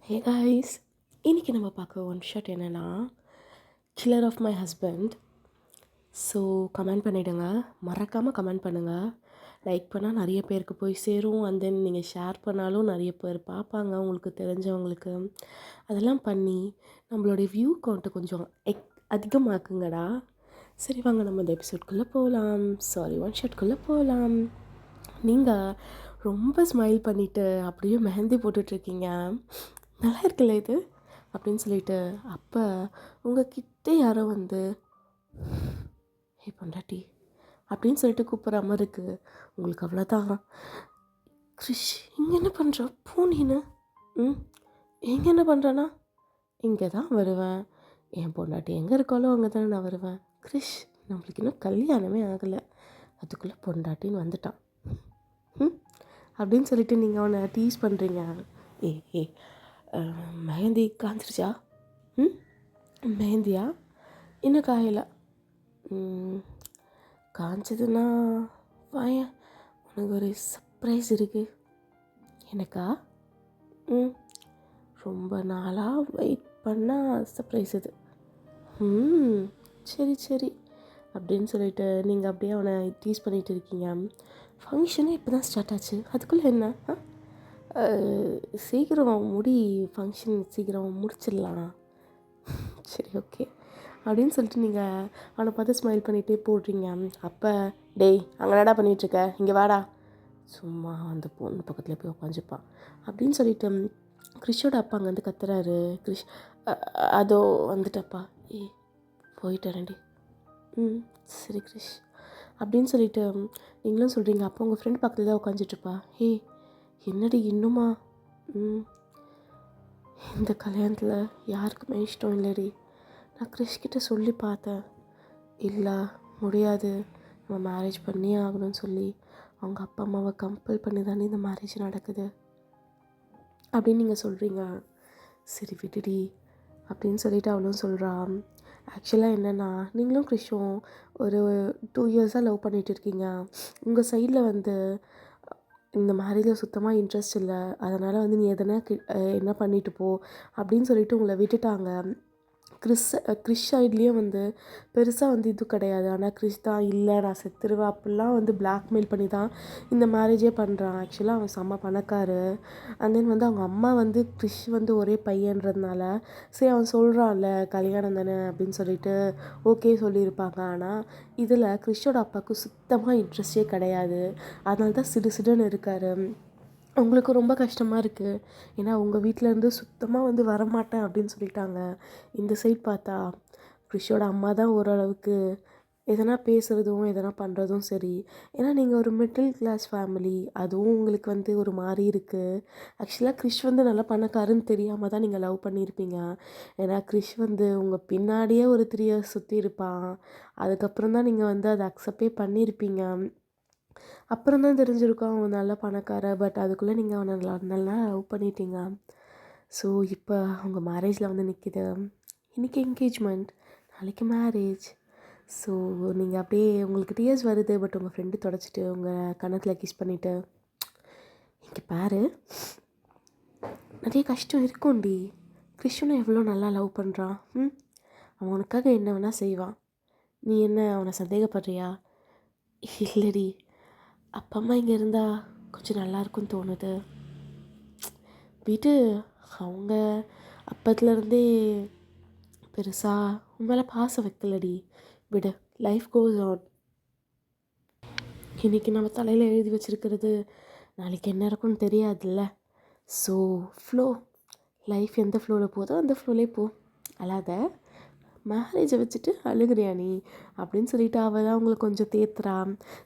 Hey guys, இன்றைக்கி நம்ம பார்க்க ஒன் ஷாட் என்னென்னா killer of my husband. So comment பண்ணிவிடுங்க, மறக்காமல் கமெண்ட் பண்ணுங்கள். லைக் பண்ணால் நிறைய பேருக்கு போய் சேரும். அண்ட் தென் நீங்கள் ஷேர் பண்ணாலும் நிறைய பேர் பார்ப்பாங்க, உங்களுக்கு தெரிஞ்சவங்களுக்கு. அதெல்லாம் பண்ணி நம்மளுடைய வியூ கவுண்ட்டை கொஞ்சம் அதிகமாக்குங்கடா. சரி வாங்க நம்ம இந்த எபிசோட்குள்ளே போகலாம். ஒன் ஷாட்குள்ளே போகலாம். நீங்கள் ரொம்ப ஸ்மைல் பண்ணிவிட்டு அப்படியே மெஹந்தி போட்டுட்ருக்கீங்க. நல்லா இருக்குல்ல இது அப்படின்னு சொல்லிட்டு அப்போ உங்ககிட்ட யாரோ வந்து ஹே பொண்டாட்டி அப்படின்னு சொல்லிட்டு கூப்பிட்ற மாதிரி இருக்குது. உங்களுக்கு அவ்வளோதான். கிறிஷ் இங்கே என்ன பண்ணுற பூனின்னு இங்கே என்ன பண்ணுறேன்னா இங்கே தான் வருவேன். என் பொண்டாட்டி எங்கே இருக்காலோ அங்கே தானே நான் வருவேன். கிறிஷ் நம்மளுக்கு இன்னும் கல்யாணமே ஆகலை, அதுக்குள்ளே பொண்டாட்டின்னு வந்துட்டான் அப்படின்னு சொல்லிட்டு நீங்கள் அவனை டீஸ் பண்ணுறீங்க. ஏ மெஹந்தி காஞ்சிருச்சா? மெஹந்தியா இன்னும் காயலை. காஞ்சதுன்னா வாயன், உனக்கு ஒரு சர்ப்ரைஸ் இருக்குது. எனக்கா? ரொம்ப நாளாக வெயிட் பண்ணால் சர்ப்ரைஸ் இது. சரி அப்படின்னு சொல்லிட்டு நீங்கள் அப்படியே அவனை டீஸ் பண்ணிகிட்டு இருக்கீங்க. ஃபங்க்ஷனே இப்போ தான் ஸ்டார்ட் ஆச்சு, அதுக்குள்ளே என்ன? சீக்கிரம் ஃபங்க்ஷன் சீக்கிரம் முடிச்சிடலாம். சரி ஓகே அப்படின்னு சொல்லிட்டு நீங்கள் அவனை பார்த்து ஸ்மைல் பண்ணிகிட்டே போடுறீங்க. அப்போ டேய் அங்கே என்னடா பண்ணிகிட்ருக்க, இங்கே வாடா. சும்மா அந்த பொண்ணு பக்கத்தில் போய் உட்காந்துப்பான் அப்படின்னு சொல்லிட்டு கிறிஷோட அப்பா அங்கே வந்து கத்துறாரு. கிறிஷ் அதோ வந்துட்டப்பா. போயிட்டாரண்டி. சரி கிறிஷ் அப்படின்னு சொல்லிட்டு நீங்களும் சொல்கிறீங்க. அப்போ உங்கள் ஃப்ரெண்ட் பக்கத்தில் தான் உட்காந்துட்ருப்பா. என்னடி இன்னுமா? இந்த கல்யாணத்தில் யாருக்குமே இஷ்டம் இல்லைடி. நான் கிறிஷ்கிட்ட சொல்லி பார்த்தேன், இல்லை முடியாது, நம்ம மேரேஜ் பண்ணியே ஆகணும்னு சொல்லி அவங்க அப்பா அம்மாவை கம்பல் பண்ணி தானே இந்த மேரேஜ் நடக்குது அப்படின்னு நீங்கள் சொல்கிறீங்க. சரி விடுடி அப்படின்னு சொல்லிட்டு அவளும் சொல்கிறான். ஆக்சுவலாக என்னென்னா நீங்களும் கிறிஷும் ஒரு 2 இயர்ஸாக லவ் பண்ணிகிட்டு இருக்கீங்க. உங்கள் சைடில் வந்து இந்த மேரேஜில் சுத்தமாக இன்ட்ரெஸ்ட் இல்லை, அதனால் வந்து நீ எதனா என்ன பண்ணிட்டு போ அப்படின்னு சொல்லிட்டு உங்களை விட்டுட்டாங்க. கிறிஷ் சைட்லேயும் வந்து பெருசாக வந்து இது கிடையாது. ஆனால் கிறிஷ் தான் இல்லை நான் செத்துருவேன் அப்படிலாம் வந்து பிளாக்மெயில் பண்ணி தான் இந்த மேரேஜே பண்ணுறான். ஆக்சுவலாக அவன் செம்ம பணக்காரு. அண்ட் தென் வந்து அவங்க அம்மா வந்து கிறிஷ் வந்து ஒரே பையன்றதுனால சரி அவன் சொல்கிறான்ல கல்யாணம் தானே அப்படின்னு சொல்லிட்டு ஓகே சொல்லியிருப்பாங்க. ஆனால் இதில் கிறிஷோட அப்பாவுக்கு சுத்தமாக இன்ட்ரெஸ்டே கிடையாது. அதனால தான் சிடுன்னு இருக்கார். உங்களுக்கு ரொம்ப கஷ்டமாக இருக்குது, ஏன்னா உங்கள் வீட்டிலேருந்து சுத்தமாக வந்து வரமாட்டேன் அப்படின்னு சொல்லிட்டாங்க. இந்த சைட் பார்த்தா கிறிஷோட அம்மா தான் ஓரளவுக்கு எதனா பேசுகிறதும் எதனா பண்ணுறதும் சரி. ஏன்னா நீங்கள் ஒரு மிடில் கிளாஸ் ஃபேமிலி, அதுவும் உங்களுக்கு வந்து ஒரு மாதிரி இருக்குது. ஆக்சுவலாக கிறிஷ் வந்து நல்லா பணக்காருன்னு தெரியாமல் தான் நீங்கள் லவ் பண்ணியிருப்பீங்க. ஏன்னா கிறிஷ் வந்து உங்கள் பின்னாடியே ஒரு 3 இயர்ஸ் சுற்றி இருப்பான். அதுக்கப்புறம் தான் நீங்கள் வந்து அதை அக்செப்டே பண்ணியிருப்பீங்க. அப்புறம் தான் தெரிஞ்சிருக்கும் அவன் நல்ல பணக்கார. பட் அதுக்குள்ளே நீங்கள் அவனை நல்லா லவ் பண்ணிட்டீங்க. ஸோ இப்போ அவங்க மேரேஜில் வந்து நிற்கிது. இன்றைக்கி என்கேஜ்மெண்ட், நாளைக்கு மேரேஜ். ஸோ நீங்கள் அப்படியே உங்களுக்கு டியர்ஸ் வருது. பட் உங்கள் ஃப்ரெண்டு தொடச்சிட்டு உங்கள் கன்னத்தில் கிஸ் பண்ணிவிட்டு இங்கே பாரு நிறைய கஷ்டம் இருக்கும்டி, கிறிஷனும் எவ்வளோ நல்லா லவ் பண்ணுறான். அவன் உனக்காக என்ன வேணால் செய்வான், நீ என்ன அவனை சந்தேகப்படுறியா? இல்லடி, அப்பா அம்மா இங்கே இருந்தால் கொஞ்சம் நல்லாயிருக்குன்னு தோணுது. வீட்டு அவங்க அப்பத்துலேருந்தே பெருசாக உன் மேலே பாசம் வைக்கலடி. விடு, லைஃப் கோஸ் ஆன். இன்றைக்கி நம்ம தலையில் எழுதி வச்சுருக்கிறது நாளைக்கு என்ன இருக்குன்னு தெரியாதுல்ல. ஸோ ஃப்ளோ, லைஃப் எந்த ஃப்ளோவில் போதோ அந்த ஃப்ளோலே போ. அல்லாத மேரேஜை வச்சுட்டு அழுகிறியா நீ அப்படின்னு சொல்லிட்டு அவள் தான் அவங்களை கொஞ்சம் தேத்துறா.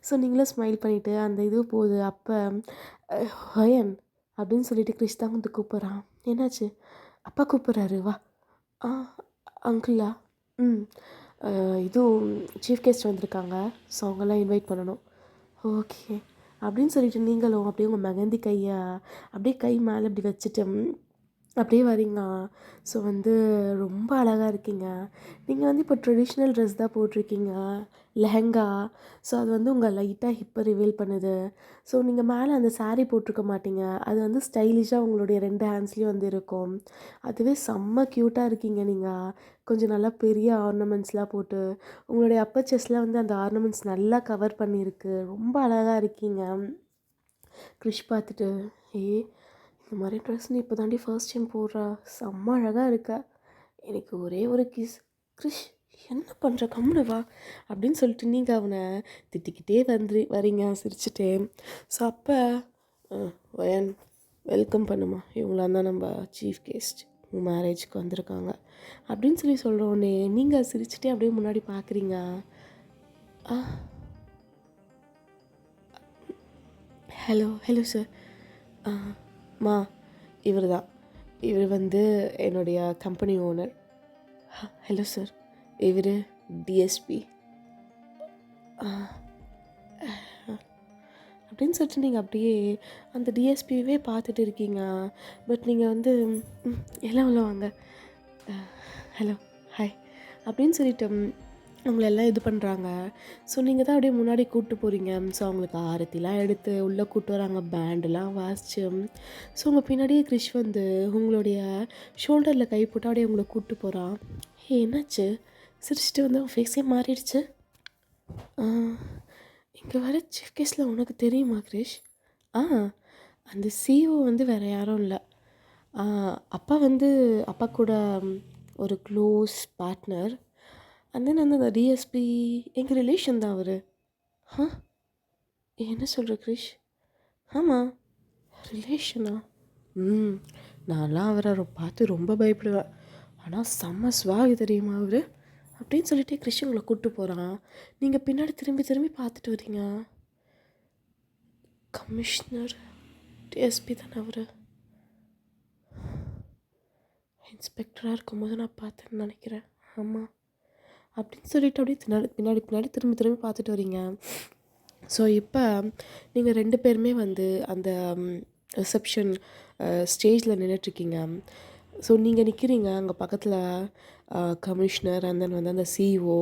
ஸோ நீங்களும் ஸ்மைல் பண்ணிவிட்டு அந்த இது போகுது. அப்போ ஹயன் அப்படின்னு சொல்லிட்டு கிறிஷ் தான் வந்து கூப்பிட்றான். என்னாச்சு? அப்பா கூப்பிட்றாரு, வா. அங்கிளா? இதுவும் சீஃப் கெஸ்ட் வந்திருக்காங்க, ஸோ அவங்கெல்லாம் இன்வைட் பண்ணணும். ஓகே அப்படின்னு சொல்லிட்டு நீங்களும் அப்படியே உங்கள் மெஹந்தி கையை அப்படியே கை மேலே இப்படி வச்சுட்டு அப்படியே வரீங்க. ஸோ வந்து ரொம்ப அழகா இருக்கீங்க. நீங்கள் வந்து இப்போ ட்ரெடிஷ்னல் ட்ரெஸ் தான் போட்டிருக்கீங்க, லெஹெங்கா. ஸோ அது வந்து உங்கள் லைட்டாக ஹிப்பை ரிவீல் பண்ணுது. ஸோ நீங்கள் மேலே அந்த saree போட்டிருக்க மாட்டீங்க. அது வந்து ஸ்டைலிஷாக உங்களுடைய 2 ஹேண்ட்ஸ்லேயும் வந்து இருக்கும். அதுவே செம்ம க்யூட்டாக இருக்கீங்க நீங்கள். கொஞ்சம் நல்லா பெரிய ஆர்னமெண்ட்ஸ்லாம் போட்டு உங்களுடைய அப்பர் செஸ்ட்லாம் வந்து அந்த ஆர்னமெண்ட்ஸ் நல்லா கவர் பண்ணியிருக்கு. ரொம்ப அழகாக இருக்கீங்க. கிறிஷ் பார்த்துட்டு, ஏய் இந்த மாதிரி ட்ரெஸ் நீ இப்போ தாண்டி ஃபர்ஸ்ட் டைம் போடுறா, செம்ம அழகாக இருக்க, எனக்கு ஒரே ஒரு கிஸ். கிறிஷ் என்ன பண்ணுற, கம்முனு வா அப்படின்னு சொல்லிட்டு நீங்கள் அவனை திட்டிக்கிட்டே வரீங்க சிரிச்சுட்டே. ஸோ அப்போ வயன் வெல்கம் பண்ணுமா, இவங்களாம் தான் நம்ம சீஃப் கெஸ்ட், உங்கள் மேரேஜ்க்கு வந்திருக்காங்க அப்படின்னு சொல்கிற உடனே நீங்கள் சிரிச்சுட்டே அப்படியே முன்னாடி பார்க்குறீங்க. Hello hello sir. மா இவர் தான், இவர் வந்து என்னுடைய கம்பெனி ஓனர். ஹலோ சார், இவர் டிஎஸ்பி அப்படின்னு சொல்லிட்டு நீங்கள் அப்படியே அந்த டிஎஸ்பியவே பார்த்துட்டு இருக்கீங்க. பட் நீங்கள் வந்து எல்லாம் உள்ள வாங்க, ஹலோ ஹாய் அப்படின்னு சொல்லிட்டு அவங்களெல்லாம் இது பண்ணுறாங்க. ஸோ நீங்கள் தான் அப்படியே முன்னாடி கூப்பிட்டு போகிறீங்க. ஸோ அவங்களுக்கு ஆரத்திலாம் எடுத்து உள்ளே கூப்பிட்டு வராங்க, பேண்டெலாம் வாசிச்சு. ஸோ உங்கள் பின்னாடியே கிறிஷ் வந்து உங்களுடைய ஷோல்டரில் கை போட்டு அப்படியே உங்களை கூப்பிட்டு போகிறான். என்னாச்சு, சிரிச்சிட்டு வந்து அவன் ஃபேஸே மாறிடுச்சு. இங்கே வர சீஃப் கெஸ்ட்டில் உனக்கு தெரியுமா கிரிஷ்? அந்த சிஓ வந்து வேறு யாரும் இல்லை, அப்பா கூட ஒரு க்ளோஸ் பார்ட்னர். அண்ட் தென் வந்து அந்த டிஎஸ்பி எங்கள் ரிலேஷன் தான் அவர். என்ன சொல்கிற கிரிஷ்? ஆமாம், ரிலேஷனா? நான்லாம் அவரை பார்த்து ரொம்ப பயப்படுவேன், ஆனால் செம்ம ஸ்வாகு தெரியுமா அவர் அப்படின்னு சொல்லிட்டு கிறிஷ் உங்களை கூப்பிட்டு போகிறான். நீங்கள் பின்னாடி திரும்பி பார்த்துட்டு வரீங்க. கமிஷனர் டிஎஸ்பி தானே அவர்? இன்ஸ்பெக்டராக இருக்கும்போது நான் பார்த்தேன்னு நினைக்கிறேன். ஆமாம் அப்படின்னு சொல்லிட்டு அப்படியே பின்னாடி திரும்பி பார்த்துட்டு வரீங்க. ஸோ இப்போ நீங்கள் 2 பேருமே வந்து அந்த ரிசப்ஷன் ஸ்டேஜில் நின்றுட்டுருக்கீங்க. ஸோ நீங்கள் நிற்கிறீங்க, அங்கே பக்கத்தில் கமிஷனர் அண்ட் தென் வந்து அந்த சிஇஓ,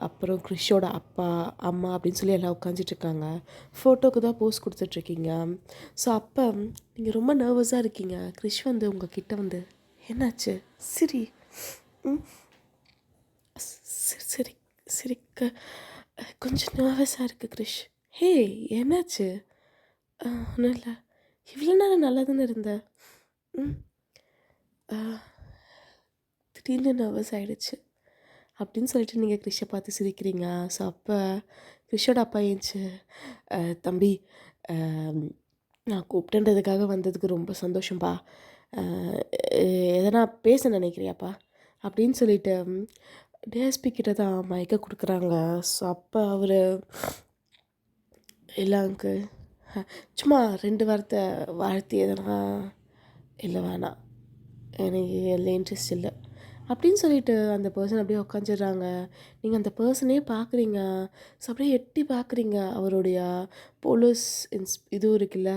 அப்புறம் கிறிஷோட அப்பா அம்மா அப்படின்னு சொல்லி எல்லாம் உட்காந்துட்ருக்காங்க. ஃபோட்டோக்கு தான் போஸ் கொடுத்துட்ருக்கீங்க. ஸோ அப்போ நீங்கள் ரொம்ப நர்வஸாக இருக்கீங்க. கிறிஷ் வந்து உங்கள் கிட்ட வந்து, என்னாச்சு, சரி சரி சிரிக்க கொஞ்சம் நர்வஸாக இருக்குது கிறிஷ். ஹே என்னாச்சு? ஒன்றும் இல்லை, இவ்வளோ நேரம் நல்லா தானே இருந்த, திடீர்னு நர்வஸ் ஆகிடுச்சு அப்படின்னு சொல்லிட்டு நீங்கள் கிறிஷை பார்த்து சிரிக்கிறீங்க. ஸோ அப்போ கிறிஷோட அப்பா ஏஞ்சி, தம்பி நான் கூப்பிட்டுன்றதுக்காக வந்ததுக்கு ரொம்ப சந்தோஷம்ப்பா, எதனா பேச நினைக்கிறியாப்பா அப்படின்னு சொல்லிட்டு டிஎஸ்பி கிட்ட தான் மயக்க கொடுக்குறாங்க. ஸோ அப்போ அவர், இல்லை அங்கிள், சும்மா 2 வார்த்தை வாழ்த்தி எதனா, இல்லை வேணாம், எனக்கு எல்லாம் இன்ட்ரெஸ்ட் இல்லை அப்படின்னு சொல்லிட்டு அந்த பர்சன் அப்படியே உட்காந்துடுறாங்க. நீங்கள் அந்த பர்சனே பார்க்குறீங்க. ஸோ அப்படியே எட்டி பார்க்குறீங்க. அவருடைய போலீஸ் இதுவும் இருக்குல்ல,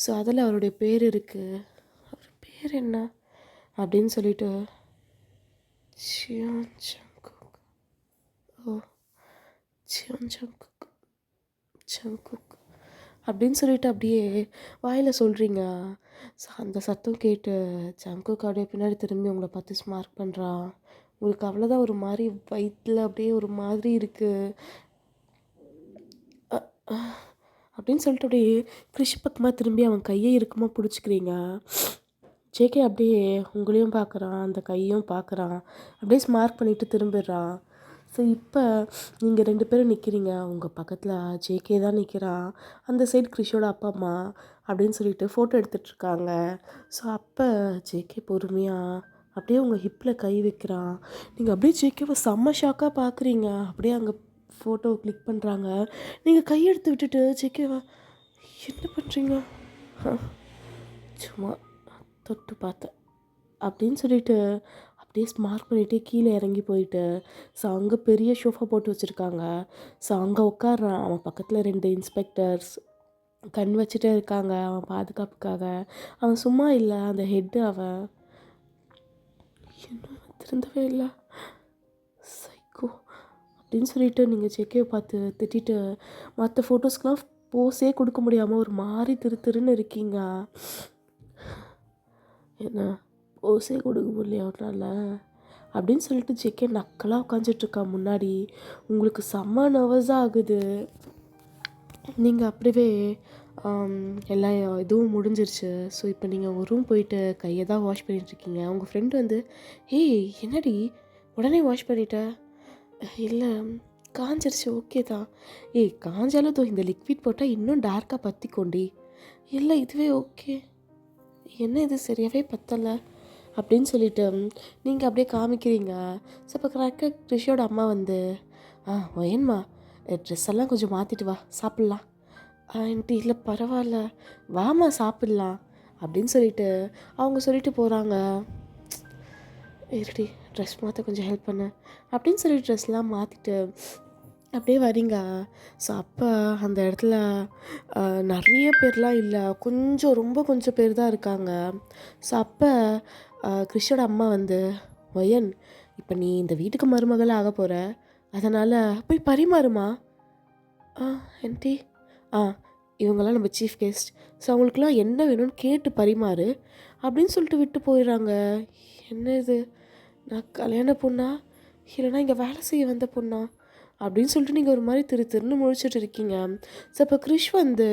ஸோ அதில் அவருடைய பேர் இருக்குது. அவர் பேர் என்ன அப்படின்னு சொல்லிட்டு, சியோன் ஜங்குக். ஓ சியோன் ஜங்குக் ஜங்குக் அப்படின்னு சொல்லிட்டு அப்படியே வாயில் சொல்கிறீங்க. ஸோ அந்த சத்தம் கேட்டு ஜங்குக் அப்படியே பின்னாடி திரும்பி உங்களை பார்த்து ஸ்மார்க் பண்ணுறான். உங்களுக்கு அவ்வளோதான் ஒரு மாதிரி வயிற்றில் அப்படியே ஒரு மாதிரி இருக்குது அப்படின்னு சொல்லிட்டு அப்படியே கிறிஷ் பக்கமாக திரும்பி அவன் கையை இறுக்கமாக பிடிச்சிக்கிறீங்க. ஜேகே அப்படியே உங்களையும் பார்க்குறான், அந்த கையும் பார்க்குறான், அப்படியே ஸ்மார்க் பண்ணிவிட்டு திரும்பிடுறான். ஸோ இப்போ நீங்கள் 2 பேரும் நிற்கிறீங்க. உங்கள் பக்கத்தில் ஜேகே தான் நிற்கிறான், அந்த சைடு கிறிஷோட அப்பா அம்மா அப்படின்னு சொல்லிட்டு ஃபோட்டோ எடுத்துகிட்ருக்காங்க. ஸோ அப்போ ஜேகே பொறுமையாக அப்படியே உங்கள் ஹிப்பில் கை வைக்கிறான். நீங்கள் அப்படியே ஜேகேவை செம்ம ஷாக்காக பார்க்குறீங்க. அப்படியே அங்கே ஃபோட்டோவை கிளிக் பண்ணுறாங்க. நீங்கள் கையெடுத்து விட்டுட்டு ஜேகேவை, என்ன பண்ணுறீங்க? சும்மா தொட்டு பார்த்தேன் அப்படின்னு சொல்லிட்டு அப்படியே ஸ்மார்க் பண்ணிவிட்டு கீழே இறங்கி போயிட்டு, ஸோ அங்கே பெரிய ஷோஃபா போட்டு வச்சுருக்காங்க. ஸோ அங்கே உட்காடுறான். அவன் பக்கத்தில் 2 இன்ஸ்பெக்டர்ஸ் கண் வச்சுட்டே இருக்காங்க அவன் பாதுகாப்புக்காக. அவன் சும்மா இல்லை, அந்த ஹெட்டு அவன். இன்னும் திருந்தவே இல்லை, சைக்கோ அப்படின்னு சொல்லிட்டு நீங்கள் ஜேகேவை பார்த்து திட்டிட்டு மற்ற ஃபோட்டோஸ்க்கெலாம் போஸே கொடுக்க முடியாமல் ஒரு மாதிரி திருன்னு இருக்கீங்க. என்ன போஸே கொடுக்க முடியலையா அவனால் அப்படின்னு சொல்லிட்டு ஜேகே நக்கலாக உட்காந்துட்ருக்கா முன்னாடி. உங்களுக்கு செம்ம நர்வஸாக ஆகுது. நீங்கள் அப்படியே எல்லா இதுவும் முடிஞ்சிருச்சு. ஸோ இப்போ நீங்கள் ஒரு ரூம் போயிட்டு கையை தான் வாஷ் பண்ணிகிட்ருக்கீங்க. உங்கள் ஃப்ரெண்டு வந்து ஏய் என்னடி உடனே வாஷ் பண்ணிட்ட? இல்லை காஞ்சிருச்சு, ஓகே தான். ஏய் காஞ்சாலும் தோ இந்த லிக்விட் போட்டால் இன்னும் டார்க்காக பற்றிக்கோண்டி. இல்லை இதுவே ஓகே. என்ன இது சரியாகவே பத்தலை அப்படின்னு சொல்லிட்டு நீங்கள் அப்படியே காமிக்கிறீங்க. ஸோ இப்போ கரெக்டாக கிருஷியோட அம்மா வந்து ஒயன்மா ட்ரெஸ் எல்லாம் கொஞ்சம் மாற்றிட்டு வா சாப்பிட்லாம். ஆண்டி இல்லை பரவாயில்ல வாமா சாப்பிட்லாம் அப்படின்னு சொல்லிட்டு அவங்க சொல்லிட்டு போகிறாங்க. இருடி ட்ரெஸ் மாற்ற கொஞ்சம் ஹெல்ப் பண்ணு அப்படின்னு சொல்லிட்டு ட்ரெஸ்லாம் மாற்றிட்டு அப்படியே வரீங்க. ஸோ அப்போ அந்த இடத்துல நிறைய பேர்லாம் இல்லை, ரொம்ப கொஞ்சம் பேர் தான் இருக்காங்க. ஸோ அப்போ கிருஷோட அம்மா வந்து ஒயன் இப்போ நீ இந்த வீட்டுக்கு மருமகள் ஆக போகிற, அதனால் போய் பரிமாறுமா. ஆண்டி இவங்கெல்லாம் நம்ம சீஃப் கெஸ்ட், ஸோ அவங்களுக்குலாம் என்ன வேணும்னு கேட்டு பரிமாறு அப்படின்னு சொல்லிட்டு விட்டு போயிடுறாங்க. என்ன இது, நான் கல்யாண பொண்ணா இல்லைனா இங்கே வேலை செய்ய வந்த பொண்ணா அப்படின்னு சொல்லிட்டு நீங்கள் ஒரு மாதிரி திருன்னு முழிச்சிட்டு இருக்கீங்க. ஸோ அப்போ கிருஷ் வந்து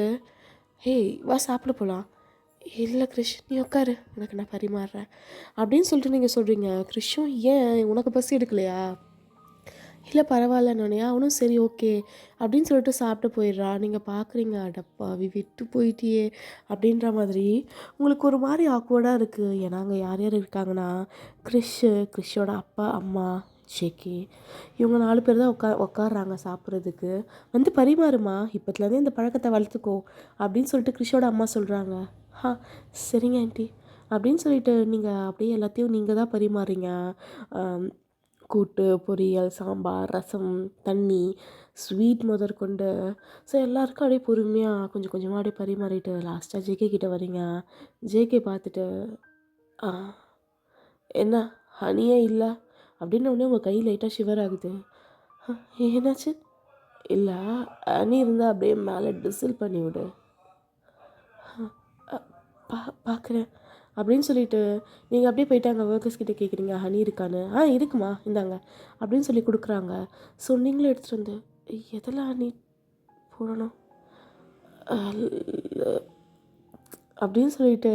ஹேய் வா சாப்பிட போகலாம். இல்லை கிருஷ் நீ உட்காரு உனக்கு நான் பரிமாறுறேன் அப்படின்னு சொல்லிட்டு நீங்கள் சொல்கிறீங்க. கிருஷும் ஏன் உனக்கு பசி எடுக்கலையா? இல்லை பரவாயில்லண்ணே. அவனும் சரி ஓகே அப்படின்னு சொல்லிட்டு சாப்பிட்டு போயிடுறான். நீங்கள் பார்க்குறீங்க அடப்பாவி விட்டு போயிட்டியே அப்படின்ற மாதிரி உங்களுக்கு ஒரு மாதிரி ஆக்வர்டாக இருக்குது. ஏன்னா அங்கே யார் யார் இருக்காங்கன்னா கிறிஷோட அப்பா அம்மா ஜேகே இவங்க 4 பேர் தான் உட்காடுறாங்க சாப்பிட்றதுக்கு. வந்து பரிமாறுமா, இப்போத்துலேருந்தே இந்த பழக்கத்தை வளர்த்துக்கோ அப்படின்னு சொல்லிட்டு கிறிஷோட அம்மா சொல்கிறாங்க. சரிங்க ஆண்டி அப்படின்னு சொல்லிட்டு நீங்கள் அப்படியே எல்லாத்தையும் நீங்கள் தான் பரிமாறுறீங்க. கூட்டு பொரியல் சாம்பார் ரசம் தண்ணி ஸ்வீட் முதற்கொண்டு. ஸோ எல்லாருக்கும் அப்படியே பொறுமையாக கொஞ்சம் கொஞ்சமாக அப்படியே பரிமாறிட்டு லாஸ்ட்டாக ஜேகே கிட்டே வரீங்க. ஜேகே பார்த்துட்டு என்ன ஹனியே இல்லை அப்படின்னு உடனே உங்கள் கை லைட்டாக ஷிவர் ஆகுது. என்னாச்சு? இல்லை ஹனி இருந்தால் அப்படியே மேலே டிசில் பண்ணி விடு. பார்க்குறேன் அப்படின்னு சொல்லிட்டு நீங்கள் அப்படியே போயிட்டு அங்கே ஒர்க்கர்ஸ் கிட்டே கேட்குறீங்க ஹனி இருக்கான்னு. இருக்குமா இந்தாங்க அப்படின்னு சொல்லி கொடுக்குறாங்க. ஸோ நீங்களும் எடுத்துகிட்டு வந்து எதெல்லாம் ஹனி போடணும் அப்படின்னு சொல்லிட்டு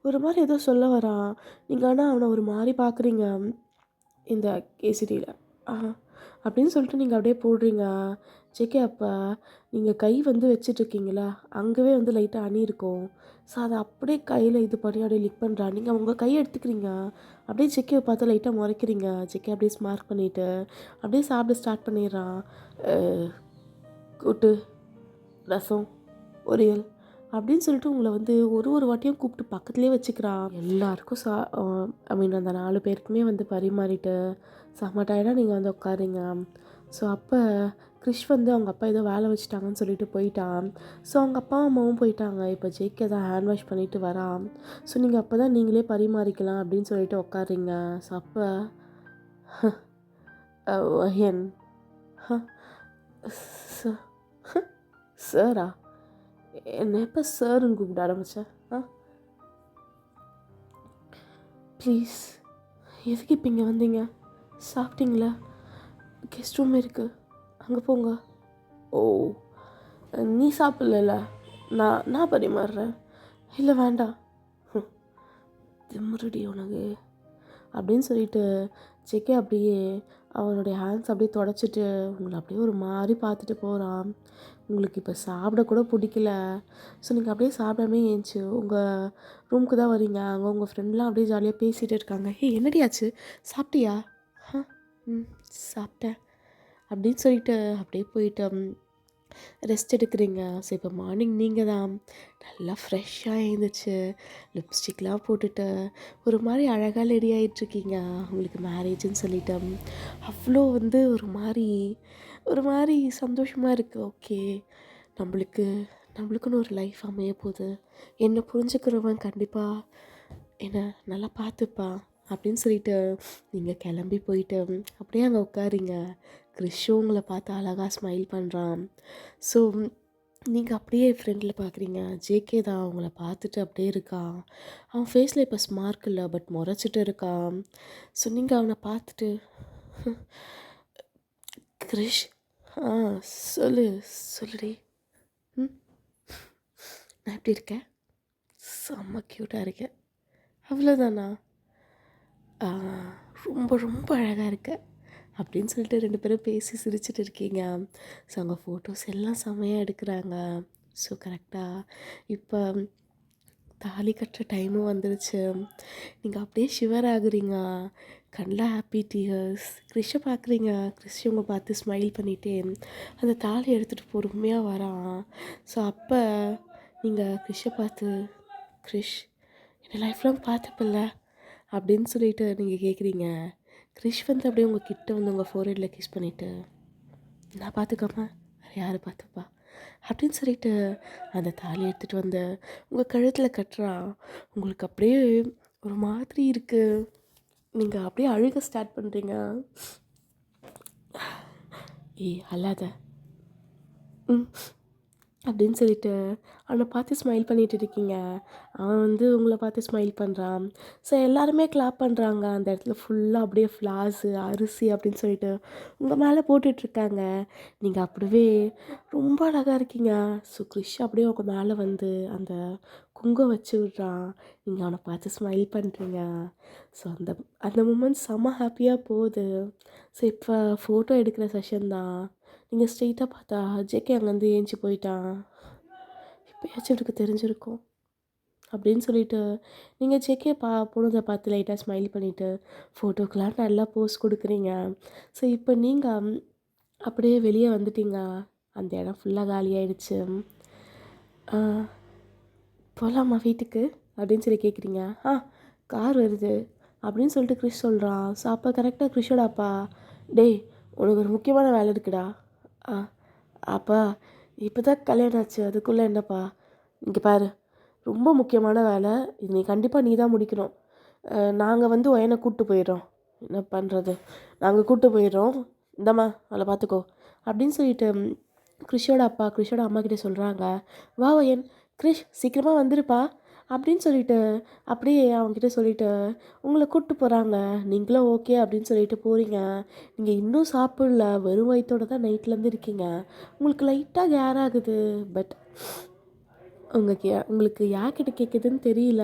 ஒரு மாதிரி ஏதோ சொல்ல வரான். நீங்கள் ஆனால் அவனை ஒரு மாதிரி பார்க்குறீங்க இந்த கேசரியில் அப்படின்னு சொல்லிட்டு நீங்கள் அப்படியே போடுறீங்க. ஜேகே அப்போ நீங்கள் கை வந்து வச்சிட்ருக்கீங்களா அங்கேவே வந்து லைட்டாக அணி இருக்கும். ஸோ அதை அப்படியே கையில் இது பண்ணி அப்படியே லிக் பண்ணுறா. நீங்கள் உங்கள் கையை எடுத்துக்கிறீங்க, அப்படியே ஜேகேவை பார்த்து லைட்டாக முறைக்கிறீங்க. ஜேகே அப்படியே ஸ்மார்க் பண்ணிவிட்டு அப்படியே சாப்பிட ஸ்டார்ட் பண்ணிடுறான். கூட்டு ரசம் பொரியல் அப்படின்னு சொல்லிட்டு உங்களை வந்து ஒரு வாட்டியும் கூப்பிட்டு பக்கத்துலேயே வச்சுக்கிறான். எல்லாருக்கும் ஐ மீன் அந்த 4 பேருக்குமே வந்து பரிமாறிட்டு செம்ம டயர்டாக நீங்கள் வந்து உட்காருங்க. ஸோ அப்போ கிறிஷ் வந்து அவங்க அப்பா ஏதோ வேலை வச்சுட்டாங்கன்னு சொல்லிட்டு போயிட்டான். ஸோ அவங்க அப்பா அம்மாவும் போயிட்டாங்க. இப்போ ஜேகே தான் ஹேண்ட் வாஷ் பண்ணிவிட்டு வரான். ஸோ நீங்கள் அப்போ தான் நீங்களே பரிமாறிக்கலாம் அப்படின்னு சொல்லிட்டு உட்காருங்க. ஸோ அப்போ என் சாரா என்ன எப்போ சார்ன்னு கூப்பிட ஆரம்பித்தேன்? ப்ளீஸ் எதுக்கு இப்போ இங்கே வந்தீங்க? சாப்பிட்டீங்களா? கெஸ்ட் ரூம் இருக்குது அங்கே போங்க. ஓ நீ சாப்பிட்ல, நான் பரிமாறுறேன். இல்லை வேண்டாம் திமுருடி உனக்கு அப்படின்னு சொல்லிட்டு ஜேகே அப்படியே அவனுடைய ஹேண்ட்ஸ் அப்படியே தொடச்சிட்டு உங்களை அப்படியே ஒரு மாதிரி பார்த்துட்டு போகிறான். உங்களுக்கு இப்போ சாப்பிட கூட பிடிக்கல. ஸோ நீங்கள் அப்படியே சாப்பிடாமே ஏஞ்சி உங்கள் ரூமுக்கு தான் வரீங்க. அங்கே உங்கள் ஃப்ரெண்ட்லாம் அப்படியே ஜாலியாக பேசிகிட்டு இருக்காங்க. என்னடியாச்சு சாப்பிட்டியா? சாப்பிட்டேன் அப்படின்னு சொல்லிட்டு அப்படியே போயிட்டு ரெஸ்ட் எடுக்கிறீங்க. ஸோ இப்போ மார்னிங் நீங்கள் தான் நல்லா ஃப்ரெஷ்ஷாக எழுந்திரிச்சு லிப்ஸ்டிக்லாம் போட்டுட்டு ஒரு மாதிரி அழகாக ரெடி ஆகிட்ருக்கீங்க. உங்களுக்கு மேரேஜுன்னு சொல்லிட்டு அவ்வளோ வந்து ஒரு மாதிரி சந்தோஷமாக இருக்குது. ஓகே நம்மளுக்குன்னு ஒரு லைஃப் அமைய போகுது. என்னை புரிஞ்சுக்கிறவன் கண்டிப்பாக என்னை நல்லா பார்த்துப்பான் அப்படின்னு சொல்லிட்டு நீங்கள் கிளம்பி போயிட்டு அப்படியே அங்கே உட்காரிங்க. கிறிஷும் உங்களை பார்த்து அழகாக ஸ்மைல் பண்ணுறான். ஸோ நீங்கள் அப்படியே ஃப்ரெண்டில் பார்க்குறீங்க. ஜேகே தான் அவங்கள பார்த்துட்டு அப்படியே இருக்கான். அவன் ஃபேஸில் இப்போ ஸ்மார்க் இல்லை, பட் முறைச்சிட்டு இருக்கான். ஸோ நீங்கள் அவனை பார்த்துட்டு கிரிஷ் ஆ சொல்லு சொல்லுடி. ம் நான் எப்படி இருக்கேன்? செம்ம க்யூட்டாக இருக்கேன். அவ்வளோதானா? ஆ, ரொம்ப ரொம்ப அழகாக இருக்க அப்படின்னு சொல்லிட்டு 2 பேரும் பேசி சிரிச்சிட்டு இருக்கீங்க. ஸோ அவங்க ஃபோட்டோஸ் எல்லாம் செம்மையாக எடுக்கிறாங்க. ஸோ கரெக்டாக இப்போ தாலி கட்டுற டைமும் வந்துருச்சு. நீங்கள் அப்படியே ஷிவர் ஆகுறீங்க. கண்ணில் ஹாப்பி டீயர்ஸ். கிறிஷை பார்க்குறீங்க. கிறிஷ் உங்களை பார்த்து ஸ்மைல் பண்ணிகிட்டே அந்த தாலி எடுத்துகிட்டு பொறுமையாக வரான். ஸோ அப்போ நீங்கள் கிறிஷை பார்த்து, கிறிஷ் என்னை லைஃப் லாங் பார்த்துப்பில்ல அப்படின்னு சொல்லிட்டு நீங்கள் கேட்குறீங்க. கிறிஷ் வந்து அப்படியே உங்கள் கிட்ட வந்து உங்கள் ஃபோர்ஹெட்டில் கிஸ் பண்ணிவிட்டு, நான் பார்த்துக்காம வேறு யார் பார்த்துப்பா அப்படின்னு சொல்லிட்டு அந்த தாலி எடுத்துகிட்டு வந்து உங்கள் கழுத்தில் கட்டுறான். உங்களுக்கு அப்படியே ஒரு மாதிரி இருக்குது. நீங்கள் அப்படியே அழுக ஸ்டார்ட் பண்ணுறீங்க. ஏய் அல்லாத ம் அப்படின்னு சொல்லிட்டு அவனை பார்த்து ஸ்மைல் பண்ணிகிட்டு இருக்கீங்க. அவன் வந்து உங்களை பார்த்து ஸ்மைல் பண்ணுறான். ஸோ எல்லாருமே கிளாப் பண்ணுறாங்க. அந்த இடத்துல ஃபுல்லாக அப்படியே ஃப்ளார்ஸு அரிசி அப்படின்னு சொல்லிட்டு உங்கள் மேலே போட்டுட்ருக்காங்க. நீங்கள் அப்படியே ரொம்ப அழகாக இருக்கீங்க. ஸோ கிறிஷ் அப்படியே உங்கள் மேலே வந்து அந்த குங்குமம் வச்சு விட்றான். நீங்கள் அவனை பார்த்து ஸ்மைல் பண்ணுறீங்க. ஸோ அந்த அந்த மூமெண்ட் செம்ம ஹாப்பியாக போகுது. ஸோ இப்போ ஃபோட்டோ எடுக்கிற செஷன் தான். நீங்கள் ஸ்ட்ரெயிட்டாக பார்த்தா ஜேகே அங்கேருந்து ஏஞ்சி போயிட்டான். இப்போயாச்சும் எனக்கு தெரிஞ்சிருக்கும் அப்படின்னு சொல்லிட்டு நீங்கள் ஜேகே போனதை பார்த்து லைட்டாக ஸ்மைல் பண்ணிவிட்டு ஃபோட்டோக்கெலாம் நல்லா போஸ் கொடுக்குறீங்க. ஸோ இப்போ நீங்கள் அப்படியே வெளியே வந்துட்டீங்க. அந்த இடம் ஃபுல்லாக காலியாகிடுச்சு. போகலாமா வீட்டுக்கு அப்படின்னு சொல்லி கேட்குறீங்க. கார் வருது அப்படின்னு சொல்லிட்டு கிறிஷ் சொல்கிறான். ஸோ அப்போ கரெக்டாக கிறிஷோட அப்பா, டேய் உனக்கு ஒரு முக்கியமான வேலை இருக்குடா. அப்பா இப்போ தான் கல்யாணம் ஆச்சு, அதுக்குள்ளே என்னப்பா? இங்கே பாரு, ரொம்ப முக்கியமான வேலை இது, நீ கண்டிப்பாக நீ தான் முடிக்கணும். நாங்கள் வந்து ஒயனை கூப்பிட்டு போயிடுறோம். என்ன பண்ணுறது, நாங்கள் கூப்பிட்டு போயிடுறோம், இந்தம்மா அவளை பார்த்துக்கோ அப்படின்னு சொல்லிட்டு கிறிஷோட அப்பா கிறிஷோட அம்மா கிட்டே சொல்கிறாங்க. வா ஒயன், கிறிஷ் சீக்கிரமாக வந்துருப்பா அப்படின்னு சொல்லிட்டு அப்படியே அவங்ககிட்ட சொல்லிவிட்டு உங்களை கூப்பிட்டு போகிறாங்க. நீங்களும் ஓகே அப்படின்னு சொல்லிட்டு போகிறீங்க. நீங்கள் இன்னும் சாப்பிடல, வெறும் வயிற்றோடு தான் நைட்லேருந்து இருக்கீங்க. உங்களுக்கு லைட்டாக கேர் ஆகுது. பட் உங்களுக்கு யார்கிட்ட கேட்குதுன்னு தெரியல.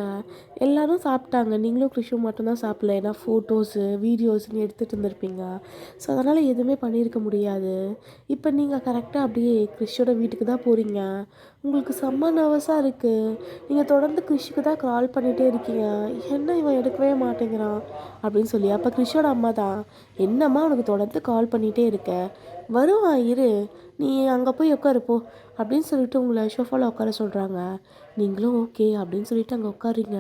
எல்லோரும் சாப்பிட்டாங்க, நீங்களும் கிறிஷும் மட்டும்தான் சாப்பிடல. ஏன்னா ஃபோட்டோஸு வீடியோஸ்ன்னு எடுத்துகிட்டு இருந்திருப்பீங்க. ஸோ அதனால் எதுவுமே பண்ணியிருக்க முடியாது. இப்போ நீங்கள் கரெக்டாக அப்படியே கிறிஷோட வீட்டுக்கு தான் போகிறீங்க. உங்களுக்கு செம்ம நர்வஸாக இருக்குது. நீங்கள் தொடர்ந்து கிறிஷுக்கு தான் கால் பண்ணிகிட்டே இருக்கீங்க. என்ன இவன் எடுக்கவே மாட்டேங்கிறான் அப்படின்னு சொல்லி. அப்போ கிறிஷோட அம்மா தான், என்னம்மா உனக்கு தொடர்ந்து கால் பண்ணிகிட்டே இருக்க, வருவான் இரு, நீ அங்கே போய் உட்காருப்போ அப்படின்னு சொல்லிட்டு உங்களை ஷோஃபாவில் உட்கார சொல்கிறாங்க. நீங்களும் ஓகே அப்படின்னு சொல்லிட்டு அங்கே உட்காருங்க.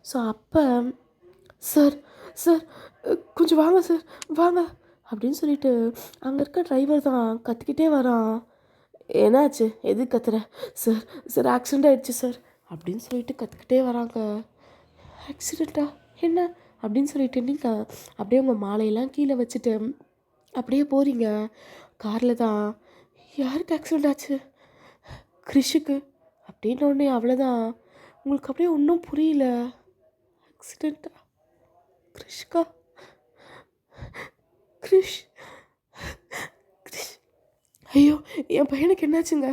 ஸோ அப்போ சார் சார் கொஞ்சம் வாங்க சார் வாங்க அப்படின்னு சொல்லிட்டு அங்கே இருக்க டிரைவர் தான் கத்திக்கிட்டே வரான். என்னாச்சு, எது கத்துற? சார் சார் ஆக்சிடெண்ட் ஆகிடுச்சு சார் அப்படின்னு சொல்லிட்டு கற்றுக்கிட்டே வராங்க. ஆக்சிடெண்ட்டா, என்ன அப்படின்னு சொல்லிட்டு நீங்கள் அப்படியே உங்கள் மாலையெல்லாம் கீழே வச்சுட்டு அப்படியே போகிறீங்க. காரில் தான், யாருக்கு ஆக்சிடெண்ட் ஆச்சு? கிறிஷுக்கு அப்படின்னோடனே அவ்வளோதான். உங்களுக்கு அப்படியே ஒன்றும் புரியல. ஆக்சிடெண்ட்டா? கிறிஷ்கா? கிறிஷ் கிறிஷ் ஐயோ என் பையனுக்கு என்னாச்சுங்க?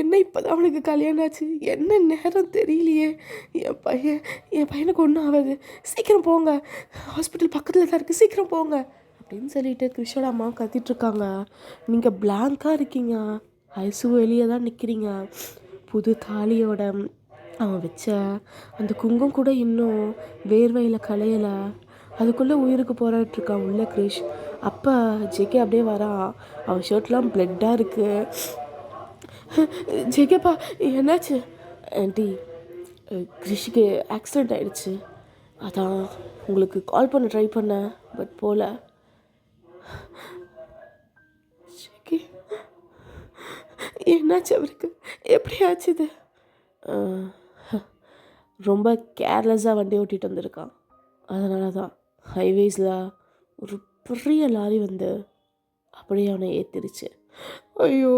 என்ன இப்போ தான் அவனுக்கு கல்யாணம் ஆச்சு, என்ன நேரம் தெரியலையே. என் பையனுக்கு ஒன்றும் ஆகாது, சீக்கிரம் போங்க, ஹாஸ்பிட்டல் பக்கத்தில் தான் இருக்குது, சீக்கிரம் போங்க அப்படின்னு சொல்லிட்டு கிறிஷோட அம்மா கத்திட்ருக்காங்க. நீங்கள் பிளாங்காக இருக்கீங்க. ஐசு வெளியே தான் நிற்கிறீங்க. புது தாலியோட அவன் வச்ச அந்த குங்குமம் கூட இன்னும் வேர்வையில் கலையலை. அதுக்குள்ளே உயிருக்கு போராடிட்டுருக்கான் உள்ள கிறிஷ். அப்போ ஜேகே அப்படியே வரான். அவன் ஷர்ட்லாம் பிளட்டாக இருக்குது. ஜேகேப்பா என்னாச்சு? ஆண்டி கிறிஷுக்கு ஆக்சிடெண்ட் ஆகிடுச்சு, அதான் உங்களுக்கு கால் பண்ண ட்ரை பண்ணேன், பட் போகல. ஜேகே என்னாச்சு அவருக்கு, எப்படி ஆச்சு இது? ரொம்ப கேர்லெஸ்ஸாக வண்டி ஓட்டிகிட்டு வந்திருக்கான். அதனால தான் ஹைவேஸில் ஒரு பெரிய லாரி வந்து அப்படியே அவனை ஏற்றிருச்சு. ஐயோ!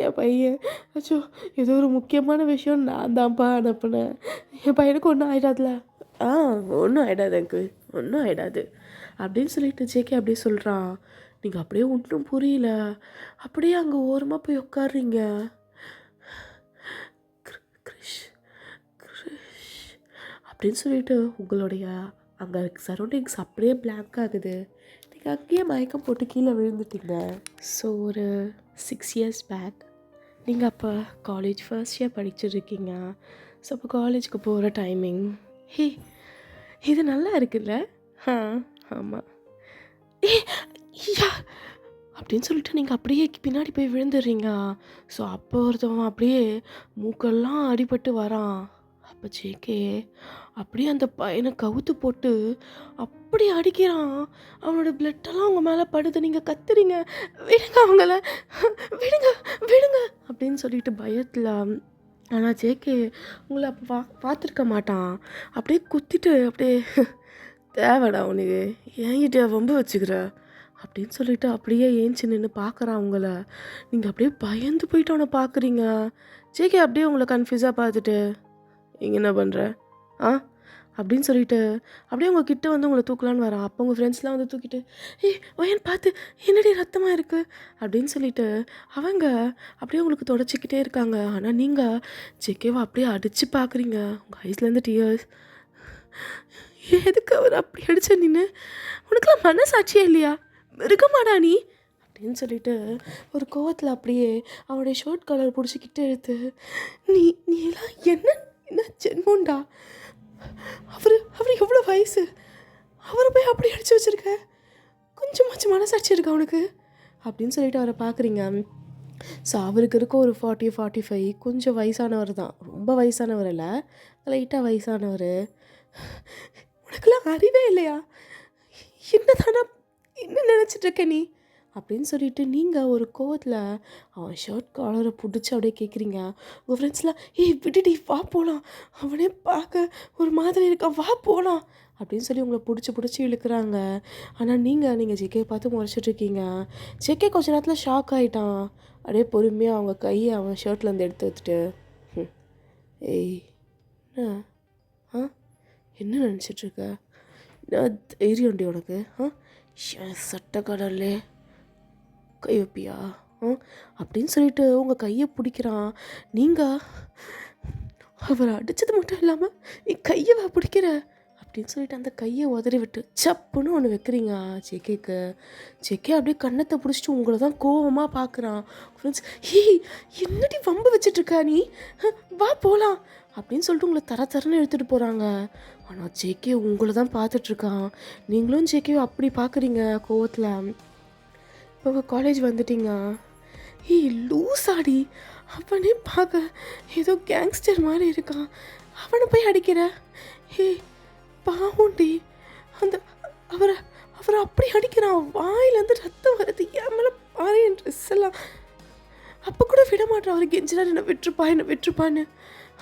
என் பையன் அச்சோ! ஏதோ ஒரு முக்கியமான விஷயம் நான் தான்ப்பா அனுப்புனேன். என் பையனுக்கு ஒன்றும் ஆயிடாதுல? ஆ ஒன்றும் ஆயிடாது அங்கிள், ஒன்றும் ஆயிடாது அப்படின்னு சொல்லிட்டு ஜேகே அப்படியே சொல்கிறான். நீங்கள் அப்படியே ஒன்றும் புரியல. அப்படியே அங்கே ஓரமாக போய் உட்காடுறீங்க. கிரிஷ் கிரிஷ் அப்படின்னு சொல்லிட்டு உங்களுடைய அங்கே சரௌண்டிங்ஸ் அப்படியே பிளாங்க் ஆகுது. நீங்கள் அங்கேயே மயக்கம் போட்டு கீழே விழுந்துட்டீங்க. ஸோ ஒரு 6 இயர்ஸ் பேக் நீங்கள் அப்போ காலேஜ் ஃபர்ஸ்ட் இயர் படிச்சுட்ருக்கீங்க. ஸோ அப்போ காலேஜுக்கு போகிற டைமிங். ஹே, இது நல்லா இருக்குல்ல? ஆமாம். ஏ யா அப்படின்னு சொல்லிட்டு நீங்கள் அப்படியே பின்னாடி போய் விழுந்துடுறீங்க. ஸோ அப்போ ஒருத்தவன் அப்படியே மூக்கெல்லாம் அடிபட்டு வரான். அப்போ ஜேகே அப்படியே அந்த பையனை கவுத்து போட்டு அப்படி அடிக்கிறான். அவனோட பிளட்டெல்லாம் அவங்க மேலே படுது. நீங்கள் கத்துறீங்க, விடுங்க அவங்கள, விடுங்க விடுங்க அப்படின்னு சொல்லிட்டு பயத்தில். ஆனால் ஜேகே உங்களை அப்போ பார்த்துருக்க மாட்டான். அப்படியே குத்திட்டு அப்படியே தேவைடா உனக்கு, என்கிட்ட வம்பு வச்சுக்கிற அப்படின்னு சொல்லிட்டு அப்படியே ஏஞ்சி நின்று பார்க்குறான் அவங்கள. நீங்கள் அப்படியே பயந்து போயிட்டு அவனை பார்க்குறீங்க. ஜேகே அப்படியே உங்களை கன்ஃபியூஸாக பார்த்துட்டு, இங்கே என்ன பண்ணுற அப்படின்னு சொல்லிட்டு அப்படியே உங்கள் கிட்டே வந்து உங்களை தூக்கலான்னு வரான். அப்போ உங்கள் ஃப்ரெண்ட்ஸ்லாம் வந்து தூக்கிட்டு, வயன் பார்த்து என்னடி ரத்தமாக இருக்குது அப்படின்னு சொல்லிட்டு அவங்க அப்படியே உங்களுக்கு தொடச்சிக்கிட்டே இருக்காங்க. ஆனால் நீங்கள் ஜேகேவை அப்படியே அடித்து பார்க்குறீங்க. உங்கள் ஐஸ்லேருந்து டியர்ஸ். எதுக்கு அவர் அப்படி அடித்த நின்று? உனக்குலாம் மனசாட்சியே இல்லையா? மிருகமாடா நீ அப்படின்னு சொல்லிட்டு ஒரு கோவத்தில் அப்படியே அவனுடைய ஷர்ட் கலர் பிடிச்சிக்கிட்டு எடுத்து, நீ நீ எல்லாம் என்ன ஜென்மோண்டா? அவர் எவ்வளோ வயசு? அவரை போய் அப்படி அடித்து வச்சுருக்க? கொஞ்சமாச்சும் மனசாட்சி இருக்கா அவனுக்கு அப்படின்னு சொல்லிட்டு அவரை பார்க்குறீங்க. ஸோ அவருக்கு இருக்க ஒரு 40-45, கொஞ்சம் வயசானவர் தான், ரொம்ப வயசானவர் இல்லை, லைட்டாக வயசானவர். உனக்குலாம் அறிவே இல்லையா? என்ன நினச்சிட்ருக்க நீ அப்படின்னு சொல்லிட்டு நீங்கள் ஒரு கோவத்தில் அவன் ஷர்ட் காலரை பிடிச்சி அப்படியே கேட்குறீங்க. உங்கள் ஃப்ரெண்ட்ஸ்லாம் விடுடி வா போகலாம், அவனே பார்க்க ஒரு மாதிரி இருக்கா, வா போகலாம் அப்படின்னு சொல்லி உங்களை பிடிச்சி இழுக்கிறாங்க. ஆனால் நீங்கள் ஜேகே பார்த்து முறைச்சிட்ருக்கீங்க. ஜேகே கொஞ்ச நேரத்தில் ஷாக் ஆகிட்டான். அப்படியே பொறுமையாக அவங்க கையை அவன் ஷர்ட்லேருந்து எடுத்து வச்சுட்டு, என்ன நினச்சிட்ருக்க? நான் தைரியம்டி உனக்கு? சட்டை கடல்லே கை வைப்பியா அப்படின்னு சொல்லிட்டு உங்கள் கையை பிடிக்கிறான். நீங்கள் அவரை அடித்தது மட்டும் இல்லாமல் நீ கையை பிடிக்கிற அப்படின்னு சொல்லிட்டு அந்த கையை உதறி விட்டு சப்புன்னு ஒன்று வைக்கிறீங்க ஜேகேக்கு. ஜேகே அப்படியே கண்ணத்தை பிடிச்சிட்டு உங்களை தான் கோவமாக பார்க்குறான். ஃப்ரெண்ட்ஸ், என்னடி வம்பு வச்சிட்ருக்கா நீ, வா போகலாம் அப்படின்னு சொல்லிட்டு உங்களை தரன்னு எடுத்துகிட்டு போகிறாங்க. ஆனால் ஜேகே உங்களை தான் பார்த்துட்ருக்கான். நீங்களும் ஜேகே அப்படி பார்க்குறீங்க கோவத்தில். இப்போ உங்கள் காலேஜ் வந்துட்டீங்க. லூசாடி, அவனே பார்க்க ஏதோ கேங்ஸ்டர் மாதிரி இருக்கான், அவனை போய் அடிக்கிற? பாவுண்டி, அந்த அவரை அப்படி அடிக்கிறான். வாயிலேருந்து ரத்தம் வருது, என் மேலே பாரு, என் ட்ரெஸ் எல்லாம். அப்போ கூட விட மாட்டான். அவர் கெஞ்சினார், என்ன விட்டுருப்பான்னு.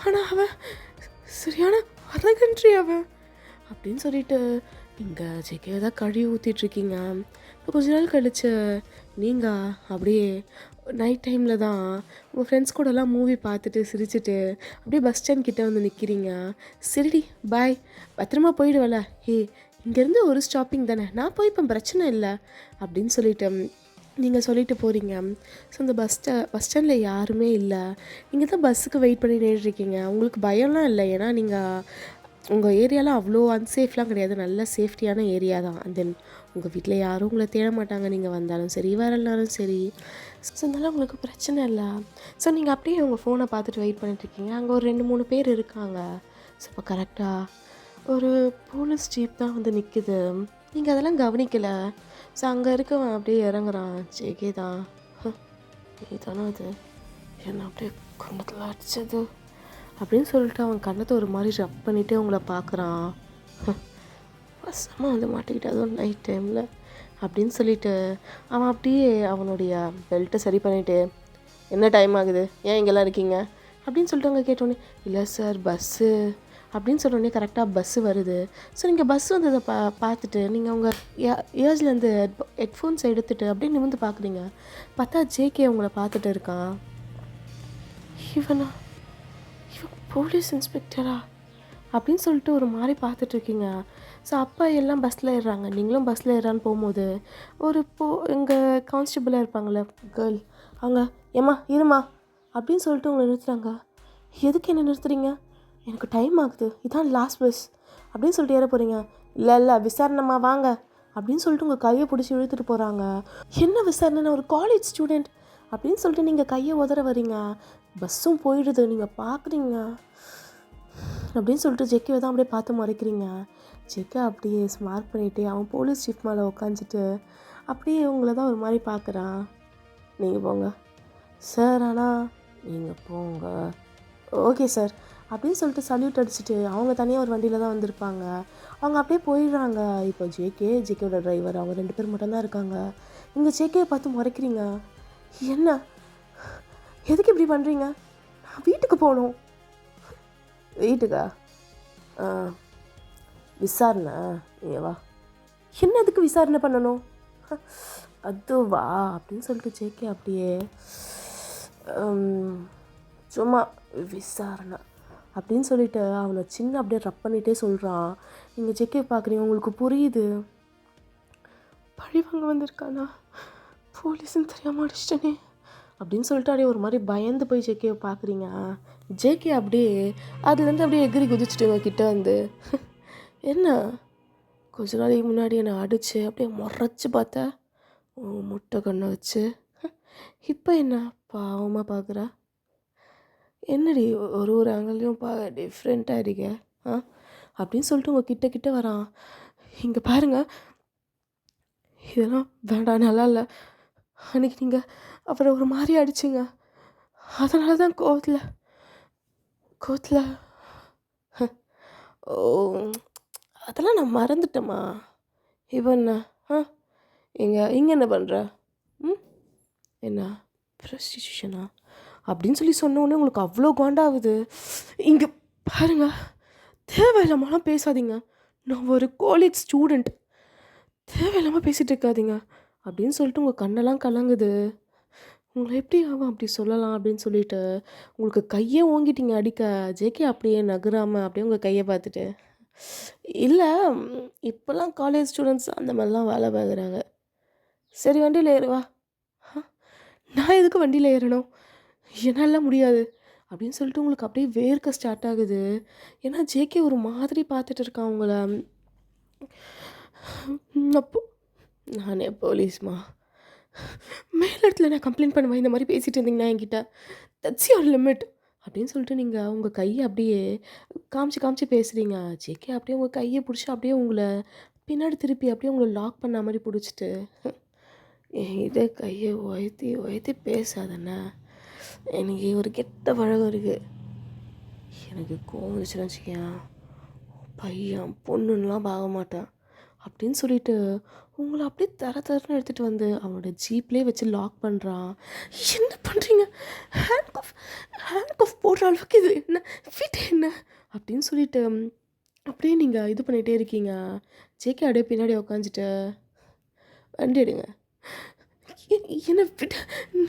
ஆனால் அவன் சரியான அரகன்றி அவன் அப்படின்னு சொல்லிட்டு நீங்கள் ஜேகே தான் கழுவி ஊற்றிட்டுருக்கீங்க. இப்போ கொஞ்ச நாள் கழிச்சு நீங்கள் அப்படியே நைட் டைமில் தான் உங்கள் ஃப்ரெண்ட்ஸ் கூடலாம் மூவி பார்த்துட்டு சிரிச்சுட்டு அப்படியே பஸ் ஸ்டாண்ட் கிட்டே வந்து நிற்கிறீங்க. சரிடி பாய், பத்திரமா போயிடுவல, இங்கேருந்து ஒரு ஸ்டாப்பிங் தானே, நான் போய்ப்பேன், பிரச்சனை இல்லை அப்படின்னு சொல்லிட்டு நீங்கள் சொல்லிட்டு போகிறீங்க. ஸோ அந்த பஸ் ஸ்டாண்டில் யாருமே இல்லை. நீங்கள் தான் பஸ்ஸுக்கு வெயிட் பண்ணி நின்றுருக்கீங்க. உங்களுக்கு பயம்லாம் இல்லை, ஏன்னா நீங்கள் உங்கள் ஏரியாவில் அவ்வளோ அன்சேஃப்லாம் கிடையாது, நல்ல சேஃப்டியான ஏரியா தான். அண்ட் தென் உங்கள் வீட்டில் யாரும் உங்களை தேட மாட்டாங்க, நீங்கள் வந்தாலும் சரி வரலனாலும் சரி. ஸோ அதனால் உங்களுக்கு பிரச்சனை இல்லை. ஸோ நீங்கள் அப்படியே உங்கள் ஃபோனை பார்த்துட்டு வெயிட் பண்ணிட்டுருக்கீங்க. அங்கே ஒரு 2-3 பேர் இருக்காங்க. ஸோ இப்போ கரெக்டாக ஒரு போலீஸ் ஜீப் தான் வந்து நிற்குது. நீங்கள் அதெல்லாம் கவனிக்கலை. ஸோ அங்கே இருக்கவன் அப்படியே இறங்குறான். ஜேகே தான், இதுதானே அது என்ன அப்படியே கண்ணத்தில் அடித்தது அப்படின்னு சொல்லிட்டு அவன் கண்ணத்தை ஒரு மாதிரி ரப் பண்ணிவிட்டு அவங்கள பார்க்குறான். வசமாக வந்து மாட்டிக்கிட்டு, அதுவும் நைட் டைமில் அப்படின்னு சொல்லிட்டு அவன் அப்படியே அவனுடைய பெல்ட்டை சரி பண்ணிவிட்டு, என்ன டைம் ஆகுது, ஏன் இங்கெல்லாம் இருக்கீங்க அப்படின்னு சொல்லிட்டு அவங்க கேட்டோன்னே, இல்லை சார் பஸ்ஸு அப்படின்னு சொன்னோடனே கரெக்டாக பஸ்ஸு வருது. ஸோ நீங்கள் பஸ் வந்ததை பார்த்துட்டு நீங்கள் உங்கள் இயர்ஸ்லேருந்து ஹெட்ஃபோன்ஸ் எடுத்துகிட்டு அப்படியே நிமிர்ந்து பார்க்குறீங்க. பார்த்தா ஜேகே உங்களை பார்த்துட்டு இருக்கான். இவன் போலீஸ் இன்ஸ்பெக்டரா அப்படின்னு சொல்லிட்டு ஒரு மாதிரி பார்த்துட்ருக்கீங்க. ஸோ அப்போ எல்லாம் பஸ்ஸில் ஏறுறாங்க, நீங்களும் பஸ்ஸில் ஏறான்னு போகும்போது ஒரு எங்கள் கான்ஸ்டபிளாக இருப்பாங்களே கேர்ள், அவங்க ஏம்மா இருமா அப்படின்னு சொல்லிட்டு உங்களை நிறுத்துறாங்க. எதுக்கு என்ன நிறுத்துறீங்க? எனக்கு டைம் ஆகுது, இதான் லாஸ்ட் பஸ் அப்படின்னு சொல்லிட்டு ஏற போகிறீங்க. இல்லை விசாரணைம்மா வாங்க அப்படின்னு சொல்லிட்டு உங்கள் கையை பிடிச்சி இழுத்துட்டு போகிறாங்க. என்ன விசாரணை? ஒரு காலேஜ் ஸ்டூடெண்ட் அப்படின்னு சொல்லிட்டு நீங்கள் கையை உதற வரீங்க. பஸ்ஸும் போயிடுது, நீங்கள் பார்க்குறீங்க அப்படின்னு சொல்லிட்டு ஜெக்கியை தான் அப்படியே பார்த்து மறைக்கிறீங்க. ஜெக்கை அப்படியே ஸ்மார்ட் பண்ணிவிட்டு அவன் போலீஸ் சீஃப் மேலே உட்காந்துட்டு அப்படியே உங்களை தான் ஒரு மாதிரி பார்க்குறான். நீங்கள் போங்க சார், ஆனால் நீங்கள் போங்க, ஓகே சார் அப்படின்னு சொல்லிட்டு சல்யூட் அடிச்சுட்டு அவங்க தனியாக ஒரு வண்டியில் தான் வந்திருப்பாங்க. அவங்க அப்படியே போயிடுறாங்க. இப்போ ஜேகேயோட டிரைவர் அவங்க 2 பேர் மட்டும்தான் இருக்காங்க. இங்கே ஜேகேயை பார்த்து முறைக்கிறீங்க. என்ன, எதுக்கு இப்படி பண்ணுறீங்க? நான் வீட்டுக்கு போகணும். வீட்டுக்கா? விசாரணை? ஏவா என்னதுக்கு விசாரணை பண்ணணும்? அதுவா அப்படின்னு சொல்லிட்டு ஜேகே அப்படியே சும்மா விசாரணை அப்படின்னு சொல்லிட்டு அவனை சின்ன அப்படியே ரப் பண்ணிகிட்டே சொல்கிறான். நீங்கள் ஜேகே பார்க்குறீங்க, உங்களுக்கு புரியுது பழிவாங்க வந்திருக்கானா, போலீஸுன்னு தெரியாமல் அடிச்சிட்டனே அப்படின்னு சொல்லிட்டு அப்படியே ஒரு மாதிரி பயந்து போய் ஜேகேவை பார்க்குறீங்க. ஜேகே அப்படியே அதுலேருந்து அப்படியே எகிரி குதிச்சுட்டு கிட்ட வந்து என்ன கொஞ்ச நாளைக்கு முன்னாடி என்னை அடித்து அப்படியே முறைச்சி பார்த்தா முட்டை கண்ணை வச்சு இப்போ என்ன பாவமாக பார்க்குறா? என்னடி ஒரு ஆங்கிலையும் டிஃப்ரெண்ட்டாக இருக்க அப்படின்னு சொல்லிட்டு உங்கள் கிட்ட வரான். இங்கே பாருங்கள், இதெல்லாம் வேண்டாம், நல்லா இல்லை. அன்றைக்கி நீங்கள் அவரை ஒரு மாதிரி அடிச்சிங்க, அதனால தான் கோவத்தில் ஓ அதெல்லாம் நான் மறந்துட்டேம்மா. இவன் இங்கே என்ன பண்ணுற? என்ன ப்ரஸ்டியூஷனா அப்படின்னு சொல்லி சொன்னோடனே உங்களுக்கு அவ்வளோ காண்டாகுது. இங்கே பாருங்க, தேவையில்லாமலாம் பேசாதீங்க, நான் ஒரு காலேஜ் ஸ்டூடெண்ட், தேவையில்லாமல் பேசிகிட்டு இருக்காதீங்க அப்படின்னு சொல்லிட்டு உங்கள் கண்ணெல்லாம் கலங்குது. உங்களை எப்படி ஆகும் அப்படி சொல்லலாம் அப்படின்னு சொல்லிட்டு உங்களுக்கு கையை ஓங்கிட்டீங்க அடிக்க. ஜேகே அப்படியே நகராமல் அப்படியே உங்கள் கையை பார்த்துட்டு, இல்லை இப்போல்லாம் காலேஜ் ஸ்டூடெண்ட்ஸ் அந்த மாதிரிலாம் வேலை பார்க்குறாங்க, சரி வண்டியில் ஏறுவா. நான் எதுக்கு வண்டியில் ஏறணும், என்னால் முடியாது அப்படின்னு சொல்லிட்டு உங்களுக்கு அப்படியே வேர்க்க ஸ்டார்ட் ஆகுது. ஏன்னா ஜேகே ஒரு மாதிரி பார்த்துட்டு இருக்கான் உங்களை. அப்போ நானே போலீஸ்மா, மேலிடத்துல நான் கம்ப்ளைண்ட் பண்ணுவேன் இந்த மாதிரி பேசிகிட்டு இருந்தீங்கன்னா என்கிட்ட, தட்ஸ் யுவர் லிமிட் அப்படின்னு சொல்லிட்டு நீங்கள் உங்கள் கையை அப்படியே காமிச்சு பேசுகிறீங்க. ஜேகே அப்படியே உங்கள் கையை பிடிச்சி அப்படியே உங்களை பின்னாடி திருப்பி அப்படியே உங்களை லாக் பண்ண மாதிரி பிடிச்சிட்டு, இதே கையை உயர்த்தி பேசாதண்ணா, எனக்கு ஒரு கெட்ட பழகம் இருக்குது, எனக்கு கோவம் வந்துச்சுன்னு வச்சுக்கேன், பையன் பொண்ணுன்னெலாம் பார்க்க மாட்டேன் அப்படின்னு சொல்லிட்டு உங்களை அப்படியே தரன்னு எடுத்துகிட்டு வந்து அவனோட ஜீப்லேயே வச்சு லாக் பண்ணுறான். என்ன பண்ணுறீங்க? ஹேண்ட் ஆஃப் போடுற அளவுக்கு இது என்ன ஃபிட் என்ன அப்படின்னு சொல்லிட்டு அப்படியே நீங்கள் இது பண்ணிகிட்டே இருக்கீங்க. ஜேகே அப்படியே பின்னாடி உக்காந்துட்டு, வண்டி எடுங்க, என்ன ஃபிட்,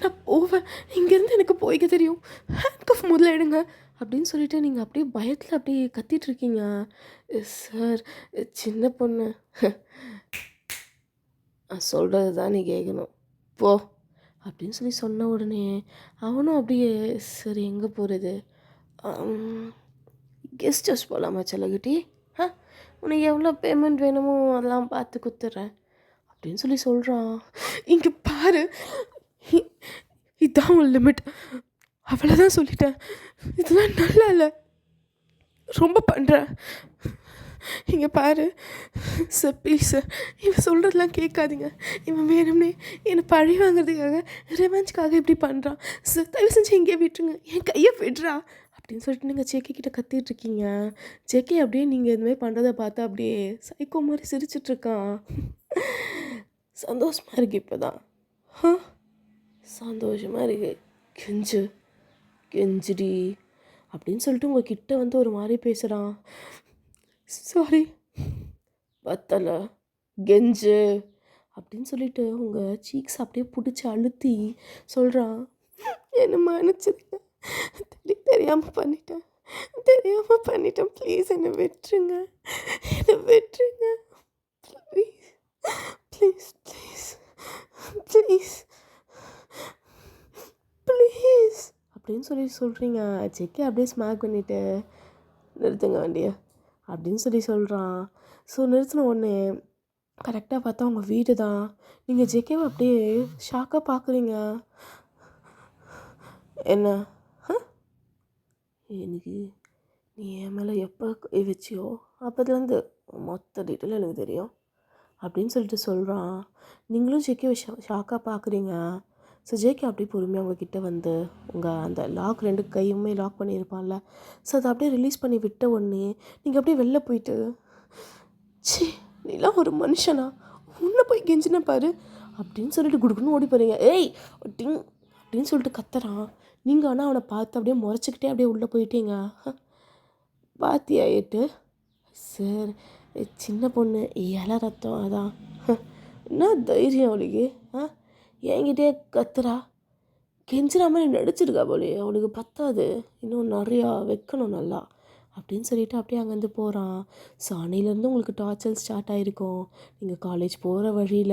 நான் போவேன், இங்கேருந்து எனக்கு போய்க்க தெரியும், ஹேண்ட் ஆஃப் முதல்ல எடுங்க அப்படின்னு சொல்லிட்டு நீங்கள் அப்படியே பயத்தில் அப்படியே கத்திட்டு இருக்கீங்க. சார் சின்ன பொண்ணு, சொல்கிறது தான் நீ கேட்கணும், போ அப்படின்னு சொல்லி சொன்ன உடனே அவனும் அப்படியே சரி எங்கே போகிறது, கெஸ்ட் ஹவுஸ் போகலாமா செல்லகுட்டி, உனக்கு எவ்வளோ பேமெண்ட் வேணுமோ அதெல்லாம் பார்த்து கொடுத்துட்றேன் அப்படின்னு சொல்லி சொல்கிறான். இங்கே பாரு, இதுதான் உன் லிமிட், அவ்வளோதான் சொல்லிட்டேன், இதெல்லாம் நல்லா இல்லை, ரொம்ப பண்ணுறேன், இங்கே பாரு சார் ப்ளீஸ் சார், இவன் சொல்கிறதெல்லாம் கேட்காதீங்க, இவன் வேணும்னே என்னை பழி வாங்குறதுக்காக ரிவெஞ்சுக்காக இப்படி பண்ணுறான் சார், தயவு செஞ்சு இங்கே விட்டுருங்க, என் கையை விடுறா அப்படின்னு சொல்லிட்டு நீங்கள் ஜேகே கிட்ட கத்திட்டுருக்கீங்க. ஜேகே அப்படியே நீங்கள் இதுமாதிரி பண்ணுறதை பார்த்து அப்படியே சைக்கோ மாதிரி சிரிச்சிட்ருக்கான். சந்தோஷமாக இருக்குது இப்போ தான், சந்தோஷமாக இருக்குது, கெஞ்சுடி அப்படின்னு சொல்லிட்டு உங்ககிட்ட வந்து ஒரு மாதிரி பேசுகிறான். சாரி பத்தலை கெஞ்சு அப்படின்னு சொல்லிட்டு உங்கள் சீக்ஸ் அப்படியே பிடிச்சி அழுத்தி சொல்கிறான். என்ன மன்னிச்சிருங்க, தெரியாமல் பண்ணிட்டேன், தெரியாமல் பண்ணிட்டேன், ப்ளீஸ் என்னை விட்டுருங்க, என்னை விட்டுருங்க, please please please please please அப்படின்னு சொல்கிறீங்க. செக்கி அப்படியே ஸ்மாக் பண்ணிவிட்டு நிறுத்துங்க வண்டியை அப்படின்னு சொல்கிறான். ஸோ நிறுத்தின உடனே கரெக்டாக பார்த்தா உங்கள் வீடு தான். நீங்கள் ஜெகேவை அப்படியே ஷாக்காக பார்க்குறீங்க. என்ன எனக்கு நீ என் மேலே எப்போ வச்சியோ அப்போதுலேருந்து மொத்த டீட்டெயிலும் எனக்கு தெரியும் அப்படின்னு சொல்லிட்டு சொல்கிறான். நீங்களும் ஜேகேவை ஷாக்காக பார்க்குறீங்க. ஸோ ஜேகே அப்படியே பொறுமையாக உங்ககிட்ட வந்து உங்கள் அந்த லாக் 2 கையுமே லாக் பண்ணியிருப்பான்ல, ஸோ அதை அப்படியே ரிலீஸ் பண்ணி விட்ட உடனே நீங்கள் அப்படியே வெளில போயிட்டு, சி நீலாம் ஒரு மனுஷனா, உன்னை போய் கெஞ்சின பாரு அப்படின்னு சொல்லிட்டு குடுக்குன்னு ஓடி போகிறீங்க. ஏய் டிங் அப்படின்னு சொல்லிட்டு கத்துறான். நீங்கள் ஆனால் அவனை பார்த்து அப்படியே முறைச்சிக்கிட்டே அப்படியே உள்ளே போயிட்டீங்க. பாத்தியா ஏட்டு சார், சின்ன பொண்ணு இலை ரத்தம் அதான், என்ன தைரியம் அவளுக்கு என்கிட்டே கத்துறா, கெஞ்சிரா மாதிரி நடிச்சிருக்கா போலே, அவளுக்கு பத்தாது, இன்னும் நிறையா வைக்கணும் நல்லா அப்படின்னு சொல்லிட்டு அப்படியே அங்கேருந்து போகிறான். ஸோ அன்னையிலேருந்து உங்களுக்கு டார்ச்சர் ஸ்டார்ட் ஆகிருக்கும். நீங்கள் காலேஜ் போகிற வழியில்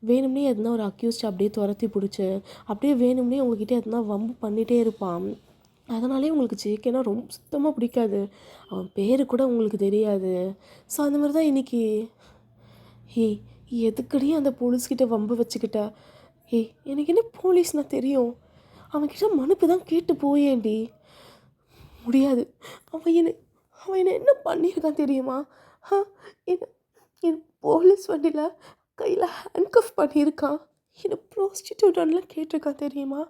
வேணும்னே எதுனா ஒரு அக்யூஸ்ட் அப்படியே துரத்தி பிடிச்சி அப்படியே வேணும்னே உங்ககிட்ட எதுனா வம்பு பண்ணிகிட்டே இருப்பான். அதனாலே உங்களுக்கு ஜேகேனா ரொம்ப சுத்தமாக பிடிக்காது. அவன் பேர் கூட உங்களுக்கு தெரியாது. ஸோ அந்த மாதிரி தான் இன்றைக்கி. ஏய் எதுக்கடி அந்த போலீஸ்கிட்ட வம்பு வச்சுக்கிட்ட? ஏய் எனக்கு என்ன போலீஸ்னால் தெரியும், அவன்கிட்ட மனுப்பு தான் கேட்டு போயேண்டி. முடியாது, அவன் என்னை என்ன பண்ணியிருக்கான் தெரியுமா? என் போலீஸ் வண்டியில் கையில் ஹேண்ட்கஃப் பண்ணியிருக்கான், என்னை ப்ரோஸ்டியூட்டான்லாம் கேட்டிருக்கான் தெரியுமா?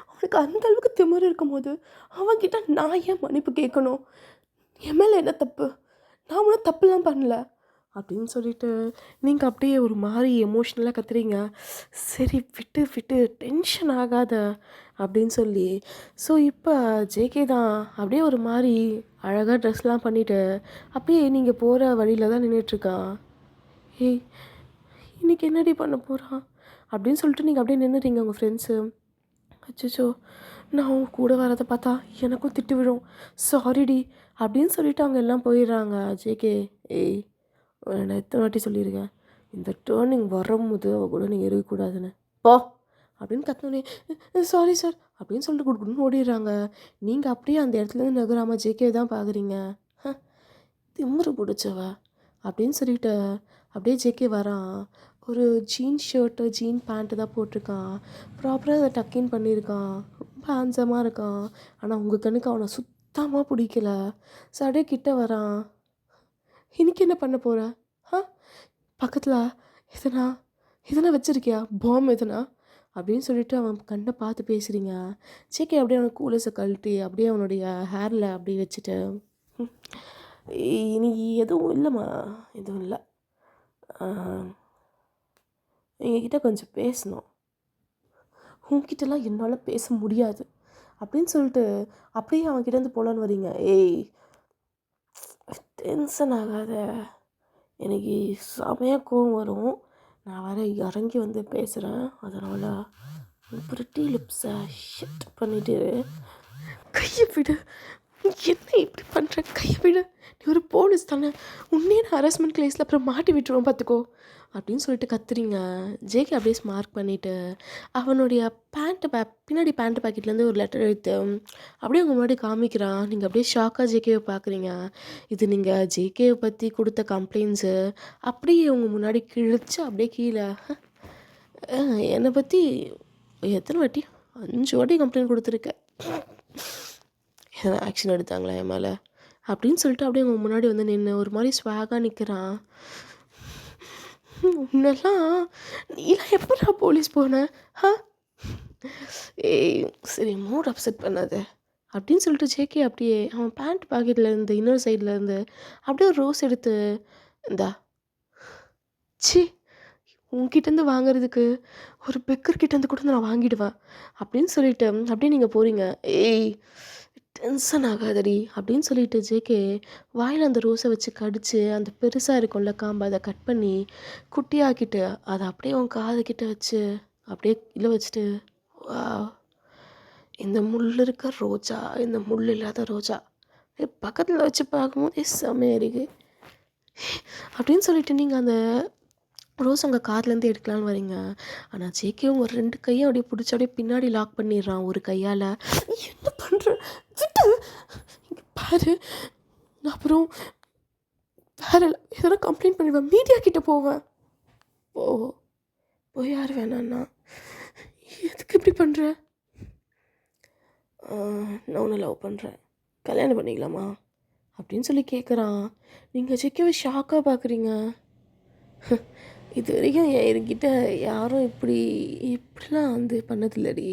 அவனுக்கு அந்த அளவுக்கு திமிரு இருக்கும்போது அவன்கிட்ட நான் ஏன் மன்னிப்பு கேட்கணும்? என் மேலே என்ன தப்பு? நான் ஒன்றும் தப்புலாம் பண்ணல அப்படின்னு சொல்லிட்டு நீங்கள் அப்படியே ஒரு மாதிரி எமோஷ்னலாக கத்துறீங்க. சரி விட்டு விட்டு டென்ஷன் ஆகாத அப்படின்னு சொல்லி. ஸோ இப்போ ஜேகே தான் அப்படியே ஒரு மாதிரி அழகாக ட்ரெஸ்லாம் பண்ணிவிட்டு அப்படியே நீங்கள் போகிற வழியில் தான் நின்றுட்டுருக்கான். ஏய் இன்றைக்கி என்னடி பண்ண போகிறான் அப்படின்னு சொல்லிட்டு நீங்கள் அப்படியே நின்றுறீங்க. உங்கள் ஃப்ரெண்ட்ஸு, அச்சோ நான் அவங்க கூட வரதை பார்த்தா எனக்கும் திட்டு விடும், சாரிடி அப்படின்னு சொல்லிட்டு அவங்க எல்லாம் போயிடுறாங்க. ஜேகே ஏய் நான் எத்தனை வாட்டி சொல்லியிருக்கேன், இந்த டேர்னிங் வரும்போது அவ கூட நீங்கள் இருக்கக்கூடாதுன்னு, போ அப்படின்னு கத்தினோடனே சாரி சார் அப்படின்னு சொல்லிட்டு கொடுக்கணும்னு ஓடிடுறாங்க. நீங்கள் அப்படியே அந்த இடத்துலேருந்து நகராமல் ஜேகே தான் பார்க்குறீங்க. திமுரு பிடிச்சவ அப்படின்னு சொல்லிட்டு அப்படியே ஜேகே வரான். ஒரு ஜீன் ஷர்ட்டு ஜீன் பேண்ட்டு தான் போட்டிருக்கான். ப்ராப்பராக அதை டக்கின் பண்ணியிருக்கான். ரொம்ப ஹேண்ட்ஸமாக இருக்கான். ஆனால் உங்கள் கண்ணுக்கு அவனை சுத்தமாக பிடிக்கல. ஸோ அப்படியே கிட்ட வரான். இன்னைக்கு என்ன பண்ண போகிற? பக்கத்தில் எதனா வச்சுருக்கியா, பாம் எதனா அப்படின்னு சொல்லிட்டு அவன் கண்ணை பார்த்து பேசுகிறீங்க. ஜேகே அப்படியே அவனை கூலஸை கழட்டி அப்படியே அவனுடைய ஹேரில் அப்படியே வச்சுட்டு, இன்னைக்கு எதுவும் இல்லைம்மா, எதுவும் இல்லை, எங்ககிட்ட கொஞ்சம் பேசணும், உங்ககிட்டலாம் என்னால் பேச முடியாது அப்படின்னு சொல்லிட்டு அப்படியே அவன்கிட்டேருந்து போகலான்னு வரீங்க. ஏய் டென்ஷன் ஆகாத, எனக்கு செமையாக கோவம் வரும், நான் வர இறங்கி வந்து பேசுகிறேன், அதனால் பிரிட்டி லிப்ஸை ஷட் பண்ணிவிட்டு கையை விடு, என்ன இப்படி பண்ணுற, கையை விடு, நீ ஒரு போலீஸ் தானே, உன்னே நான் ஹராஸ்மெண்ட் கேஸில் அப்புறம் மாட்டி விட்டுருவோம் பார்த்துக்கோ அப்படின்னு சொல்லிட்டு கத்துறீங்க. ஜேகே அப்படியே ஸ்மார்க் பண்ணிவிட்டு அவனுடைய பின்னாடி பேண்ட் பாக்கெட்லேருந்து ஒரு லெட்டர் எடுத்து அப்படியே உங்கள் முன்னாடி காமிக்கிறான். நீங்கள் அப்படியே ஷாக்காக ஜேகேவை பார்க்குறீங்க. இது நீங்கள் ஜேகேவை பற்றி கொடுத்த கம்ப்ளைண்ட்ஸு அப்படியே உங்கள் முன்னாடி கிழிச்சு அப்படியே கீழே, என்னை பற்றி எத்தனை வாட்டி, 5 வாட்டி கம்ப்ளைண்ட் கொடுத்துருக்கேன், எதனா ஆக்ஷன் எடுத்தாங்களா என் மேலே அப்படின்னு சொல்லிட்டு அப்படியே உங்கள் முன்னாடி வந்து நின்று ஒரு மாதிரி ஸ்வாகாக நிற்கிறான். உன்னெல்லாம் நீலாம் எப்படா போலீஸ் போன? ஏய் சரி மூட் அப்செட் பண்ணாத அப்படின்னு சொல்லிட்டு ஜேகே அப்படியே அவன் பேண்ட் பாக்கெட்டில் இருந்து இன்னொரு சைடில் இருந்து அப்படியே ஒரு ரோஸ் எடுத்து, இந்தா சி உங்ககிட்டேருந்து வாங்குறதுக்கு ஒரு பெக்கர்கிட்டேருந்து கூட நான் வாங்கிடுவேன் அப்படின்னு சொல்லிட்டு அப்படியே நீங்கள் போகிறீங்க. ஏய் டென்ஷன் ஆகாதடி அப்படின்னு சொல்லிட்டு ஜேகே வாயில் அந்த ரோஸை வச்சு கடிச்சு அந்த பெருசாக இருக்கும்ல காம்பை அதை கட் பண்ணி குட்டியாக்கிட்டு அதை அப்படியே உன் காதுகிட்ட வச்சு அப்படியே இல்லை வச்சுட்டு வா இந்த முள் இருக்க ரோஜா இந்த முள் இல்லாத ரோஜா பக்கத்தில் வச்சு பார்க்கும்போது செம்மையாக இருக்கு அப்படின்னு சொல்லிட்டு நீங்கள் அந்த ரோஸ் உங்கள் காதுலேருந்து எடுக்கலான்னு வரீங்க. ஆனால் ஜேகே உங்கள் 2 கையும் அப்படியே பிடிச்சி அப்படியே பின்னாடி லாக் பண்ணிடுறான் ஒரு கையால். என்ன பண்ணுற விட்டு இங்கே பாரு, நான் அப்புறம் வேற எதனா கம்ப்ளைண்ட் பண்ணிடுவேன், மீடியா கிட்டே போவேன். போய் யார் வேணாண்ணா, எதுக்கு இப்படி பண்ணுற? நான் ஒன்று லவ் பண்ணுறேன், கல்யாணம் பண்ணிக்கலாமா அப்படின்னு சொல்லி கேட்குறான். நீங்கள் ஜேகேவை ஷாக்காக பார்க்குறீங்க. இது வரைக்கும் என்கிட்ட யாரும் இப்படிலாம் பண்ணதில்லடி.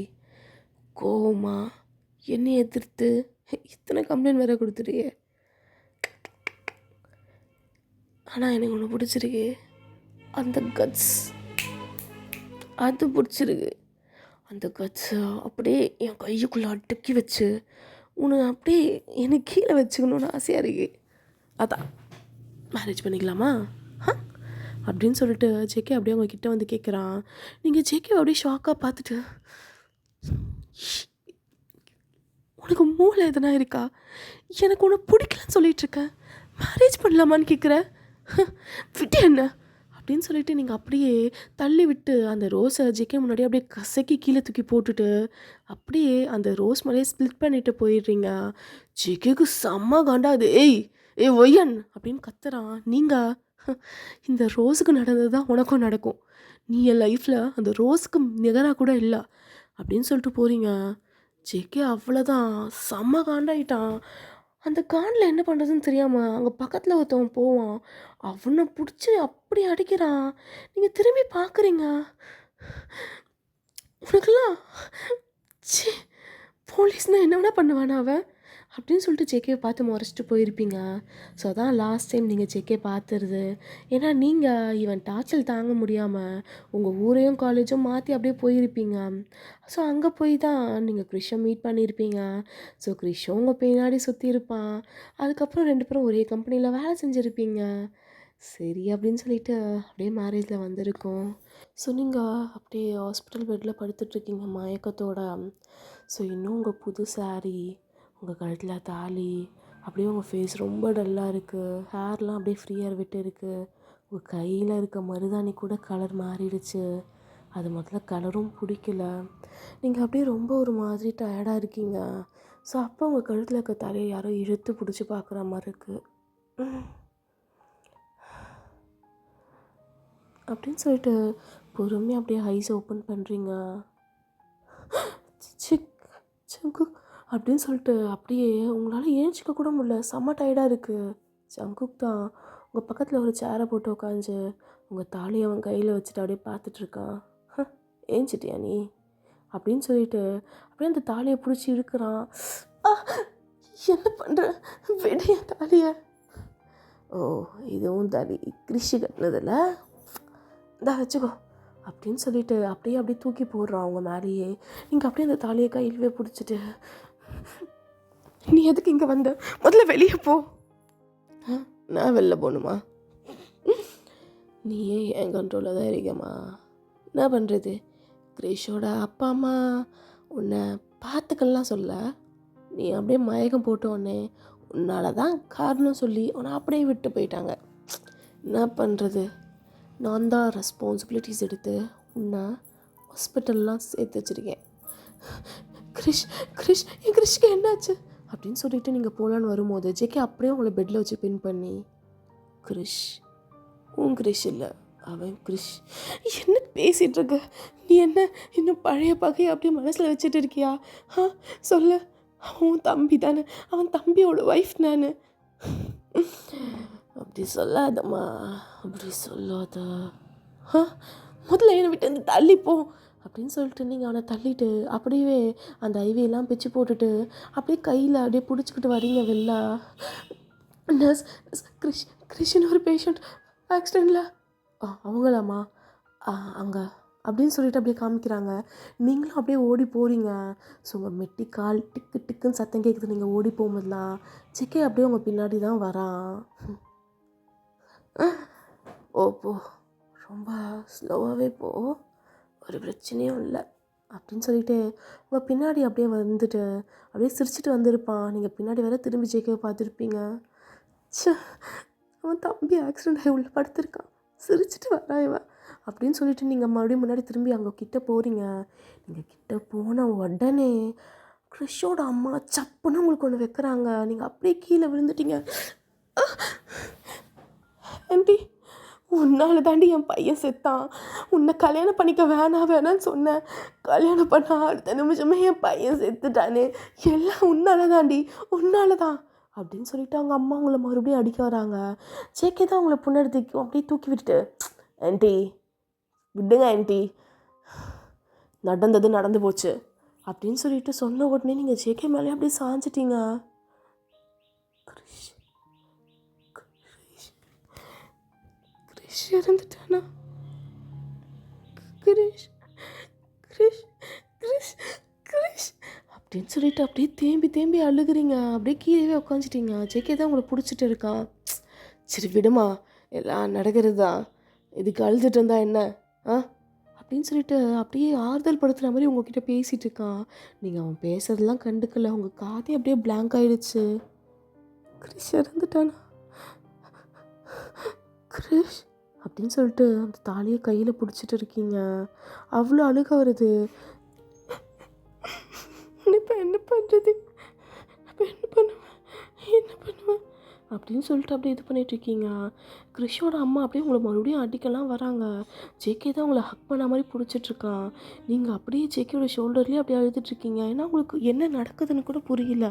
கோவமா என்னை எதிர்த்து இத்தனை கம்ப்ளைண்ட் வேறு கொடுத்துருக்கே. ஆனால் எனக்கு ஒன்று பிடிச்சிருக்கு, அந்த கட்ஸ், அது பிடிச்சிருக்கு. அந்த கட்ஸை அப்படியே என் கையுக்குள்ளே அடக்கி வச்சு உன்னை அப்படியே எனக்கு கீழே வச்சுக்கணுன்னு ஆசையாக இருக்குது. அதான் மேரேஜ் பண்ணிக்கலாமா அப்படின்னு சொல்லிட்டு ஜேகே அப்படியே அவங்க கிட்டே வந்து கேட்குறான். நீங்கள் ஜேகே அப்படியே ஷாக்காக பார்த்துட்டு, உனக்கு மூளை எதனா இருக்கா? எனக்கு உன்னை பிடிக்கலன்னு சொல்லிகிட்ருக்கேன், மேரேஜ் பண்ணலாமான்னு கேட்குற, விட்டு என்ன அப்படின்னு சொல்லிட்டு நீங்கள் அப்படியே தள்ளி விட்டு அந்த ரோஸை ஜேகே முன்னாடி அப்படியே கசக்கி கீழே தூக்கி போட்டுட்டு அப்படியே அந்த ரோஸ் மாதிரியே ஸ்ப்ளிட் பண்ணிட்டு போயிடுறீங்க. ஜேகேக்கு செம்ம காண்டாது. ஏய் ஒய்யன் அப்படின்னு கத்துறான். நீங்கள் இந்த ரோஸுக்கு நடந்தது தான் உனக்கும் நடக்கும், நீ என் லைஃப்பில் அந்த ரோஸுக்கு நிகராக கூட இல்லை அப்படின்னு சொல்லிட்டு போகிறீங்க. ஜேகே அவ்வளோதான், செம்ம காண்டாயிட்டான். அந்த காண்டில் என்ன பண்ணுறதுன்னு தெரியாமல் அங்கே பக்கத்தில் ஒருத்தவன் போவான், அவனை பிடிச்சி அப்படி அடிக்கிறான். நீங்கள் திரும்பி பார்க்குறீங்க, உனக்கெல்லாம் சி போலீஸ்னால் என்ன வேணா பண்ணுவானா அவன் அப்படின்னு சொல்லிட்டு ஜேகேவை பார்த்து முறைச்சிட்டு போயிருப்பீங்க. ஸோ அதான் லாஸ்ட் டைம் நீங்கள் ஜேகே பார்த்துருது. ஏன்னா நீங்கள் இவன் டார்ச்சல் தாங்க முடியாமல் உங்கள் ஊரையும் காலேஜும் மாற்றி அப்படியே போயிருப்பீங்க. ஸோ அங்கே போய் தான் நீங்கள் கிறிஷை மீட் பண்ணியிருப்பீங்க. ஸோ கிறிஷும் உங்கள் பின்னாடி சுற்றி இருப்பான். அதுக்கப்புறம் 2 பேரும் ஒரே கம்பெனியில் வேலை செஞ்சுருப்பீங்க. சரி அப்படின்னு சொல்லிட்டு அப்படியே மேரேஜில் வந்திருக்கோம். ஸோ நீங்கள் அப்படியே ஹாஸ்பிட்டல் பெட்டில் படுத்துட்ருக்கீங்க மயக்கத்தோட. ஸோ இன்னும் உங்கள் புது சாரீ, உங்கள் கழுத்தில் தாலி, அப்படியே உங்கள் ஃபேஸ் ரொம்ப டல்லாக இருக்குது, ஹேர்லாம் அப்படியே ஃப்ரீயாக விட்டு இருக்குது, உங்கள் கையில் இருக்க மருதாணி கூட கலர் மாறிடுச்சு, அது முதல்ல கலரும் பிடிக்கல, நீங்கள் அப்படியே ரொம்ப ஒரு மாதிரி டயர்டாக இருக்கீங்க. ஸோ அப்போ உங்கள் கழுத்தில் இருக்க தலையை யாரோ இழுத்து பிடிச்சி பார்க்குற மாதிரி இருக்குது அப்படின்னு சொல்லிட்டு பொறுமையாக அப்படியே ஐஸ் ஓப்பன் பண்ணுறீங்க. ஜங்குக் அப்படின்னு சொல்லிட்டு அப்படியே உங்களால் ஏஞ்சிக்க கூட முடியல, செம்ம டயர்டாக இருக்குது. ஜங்குக் தான் உங்கள் பக்கத்தில் ஒரு சேரை போட்டு உட்காந்து உங்கள் தாலியை அவன் கையில் வச்சுட்டு அப்படியே பார்த்துட்ருக்கான். ஏஞ்சிட்டியா நீ அப்படின்னு சொல்லிட்டு அப்படியே அந்த தாலியை பிடிச்சி இழுக்கிறான். என்ன பண்ணுற, விடைய தாலியை. ஓ இதுவும் தாலி கிறிஷி கட்டினதில்ல, இந்தா வச்சுக்கோ அப்படின்னு சொல்லிட்டு அப்படியே தூக்கி போடுறான் அவங்க மேலேயே. நீங்கள் அப்படியே அந்த தாலியை கையிலவே பிடிச்சிட்டு, நீ எதுக்கு இங்கே வந்த, முதல்ல வெளியே போ. நான் வெளில போகணுமா? நீயே என் கண்ட்ரோலில் தான் இருக்கமா, என்ன பண்ணுறது? கிரேஷோட அப்பா அம்மா உன்னை பார்த்துக்கலாம் சொல்ல, நீ அப்படியே மயக்கம் போட்டோடனே உன்னால தான் காரணம் சொல்லி உன்னை அப்படியே விட்டு போயிட்டாங்க. என்ன பண்ணுறது? நான் தான் ரெஸ்பான்சிபிலிட்டிஸ் எடுத்து உன்னை ஹாஸ்பிட்டல்லாம் சேர்த்து வச்சுருக்கேன். என் கிறிஷ்க்கு என்னாச்சு அப்படின்னு சொல்லிட்டு நீங்கள் போகலான்னு வரும்போது ஜேகே அப்படியே உங்களை பெட்டில் வச்சு பின் பண்ணி, கிறிஷ் உன் கிறிஷ் இல்லை, அவன் கிறிஷ். என்ன பேசிகிட்டு இருக்க நீ? என்ன இன்னும் பழைய பகையை அப்படியே மனசில் வச்சுட்டு இருக்கியா? சொல்ல, அவன் தம்பி தானே, அவன் தம்பியோட ஒய்ஃப் நான். அப்படி சொல்லாதம்மா, அப்படி சொல்லாத. முதல்ல என்னை விட்டு வந்து தள்ளிப்போ அப்படின்னு சொல்லிட்டு நீங்கள் அவனை தள்ளிட்டு அப்படியே அந்த ஐவியெல்லாம் பிச்சு போட்டுட்டு அப்படியே கையில் அப்படியே பிடிச்சிக்கிட்டு வரீங்க வெளில. நர்ஸ், கிறிஷன் ஒரு பேஷண்ட் ஆக்சிடெண்ட்டில். அவங்களாம்மா? அங்கே அப்படின்னு சொல்லிட்டு அப்படியே காமிக்கிறாங்க. நீங்களும் அப்படியே ஓடி போகிறீங்க. ஸோ உங்கள் மெட்டி கால் டிக்கு டிக்குன்னு சத்தம் கேட்குது. நீங்கள் ஓடி போகும்போதுலாம் ஜேகே அப்படியே உங்கள் பின்னாடி தான் வரான். ஓ போ, ரொம்ப ஸ்லோவாகவே போ, ஒரு பிரச்சனையும் இல்லை அப்படின்னு சொல்லிட்டு உங்கள் பின்னாடி அப்படியே வந்துட்டு அப்படியே சிரிச்சிட்டு வந்திருப்பான். நீங்கள் பின்னாடி வேற திரும்பி ஜேகேவை பார்த்துருப்பீங்க. ச்சே, அவன் தம்பி ஆக்சிடெண்ட் ஆகி உள்ள படுத்திருக்கான், சிரிச்சிட்டு வரான் இவன் அப்படின்னு சொல்லிட்டு நீங்கள் மறுபடியும் முன்னாடி திரும்பி அங்கே கிட்ட போகிறீங்க. நீங்கள் கிட்ட போன உடனே கிறிஷோட அம்மா சப்புன்னு உங்களுக்கு ஒன்று வைக்கிறாங்க. நீங்கள் அப்படியே கீழே விழுந்துட்டீங்க. ஆண்டி, உன்னால் தாண்டி என் பையன் செத்தான். உன்னை கல்யாணம் பண்ணிக்க வேணான்னு சொன்னேன். கல்யாணம் பண்ண அடுத்த நிமிஷமே என் பையன் செத்துட்டானே, எல்லாம் உன்னால தாண்டி, உன்னால தான் அப்படின்னு சொல்லிட்டு அவங்க அம்மா அவங்கள மறுபடியும் அடிக்க வராங்க. ஜேகே தான் அவங்கள புண்ணெடுத்து அப்படியே தூக்கி விட்டுட்டு, ஆண்டி விடுங்க ஆண்டி, நடந்தது நடந்து போச்சு அப்படின்னு சொல்லிட்டு சொன்ன உடனே நீங்கள் ஜேகே மேலே அப்படியே சாஞ்சிட்டீங்க. கிரிஷ் இறந்துட்டானா? கிரிஷ் கிரிஷ் கிரிஷ் கிரிஷ் அப்படின்னு சொல்லிட்டு அப்படியே தேம்பி அழுகுறீங்க. அப்படியே கீழே உட்காந்துட்டீங்க. ஜேகே தான் உங்களை பிடிச்சிட்டு இருக்கான். சரி விடுமா, எல்லாம் நடக்கிறது தான், இதுக்கு அழுதுட்டு இருந்தா என்ன அப்படின்னு சொல்லிட்டு அப்படியே ஆறுதல் படுத்துகிற மாதிரி உங்ககிட்ட பேசிகிட்டு இருக்கான். நீங்கள் அவன் பேசுறதெல்லாம் கண்டுக்கல. உங்கள் காதே அப்படியே பிளாங்க் ஆகிடுச்சு. கிரிஷ் இறந்துட்டானா? கிரிஷ் அப்படின்னு சொல்லிட்டு அந்த தாலியை கையில் பிடிச்சிட்டு இருக்கீங்க. அவ்வளோ அழுக வருது. இப்போ என்ன பண்ணுறது, இப்போ என்ன பண்ணுவேன் அப்படின்னு சொல்லிட்டு அப்படியே இது பண்ணிகிட்ருக்கீங்க. கிரிஷோட அம்மா அப்படியே உங்களை மறுபடியும் அடிக்கலாம் வராங்க. ஜேகே தான் உங்களை ஹக் பண்ண மாதிரி பிடிச்சிட்ருக்கான். நீங்கள் அப்படியே ஜேகேயோட ஷோல்டர்லேயே அப்படியே அழுதுட்ருக்கீங்க. ஏன்னா உங்களுக்கு என்ன நடக்குதுன்னு கூட புரியல.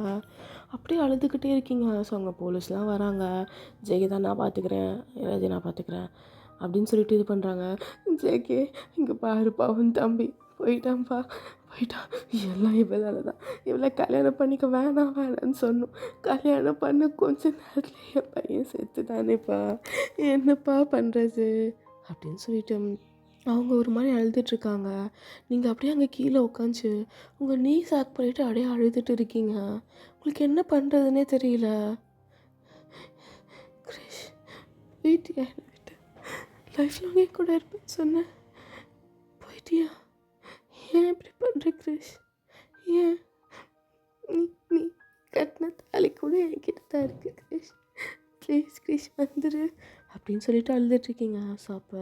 அப்படியே அழுதுகிட்டே இருக்கீங்க. ஸோ அங்கே போலீஸ்லாம் வராங்க. ஜேகே தான் நான் பார்த்துக்கிறேன், எல்லாத்தையும் நான் பார்த்துக்கிறேன் அப்படின்னு சொல்லிட்டு இது பண்ணுறாங்க. ஜேகே இங்கே பாருப்பா, உன் தம்பி போயிட்டான், எல்லாம் இவளால தான். இவளை கல்யாணம் பண்ணிக்க வேணான்னு சொன்னோம். கல்யாணம் பண்ண கொஞ்ச நேரத்தில் என் பையன் செத்துட்டானேப்பா, என்னப்பா பண்ணுறது அப்படின்னு சொல்லிட்டு அவங்க ஒரு மாதிரி அழுதுட்ருக்காங்க. நீங்கள் அப்படியே அங்கே கீழே உட்காந்து உங்கள் நீ சாக் பண்ணிவிட்டு அப்படியே அழுதுட்டு இருக்கீங்க. உங்களுக்கு என்ன பண்ணுறதுனே தெரியல. கிரிஷ் போயிட்டியா? என்னை விட்டு லைஃப் லாங் என் கூட இருப்பேன்னு சொன்னேன், போயிட்டியா? ஏன் இப்படி பண்ணுற கிரிஷ்? ஏன் நீ நீ கட்டின தாலி கூட என்கிட்ட தான் இருக்குது கிரிஷ், ப்ளீஸ் கிரிஷ் வந்துடு அப்படின்னு சொல்லிட்டு அழுதுட்ருக்கீங்க. ஸோ அப்போ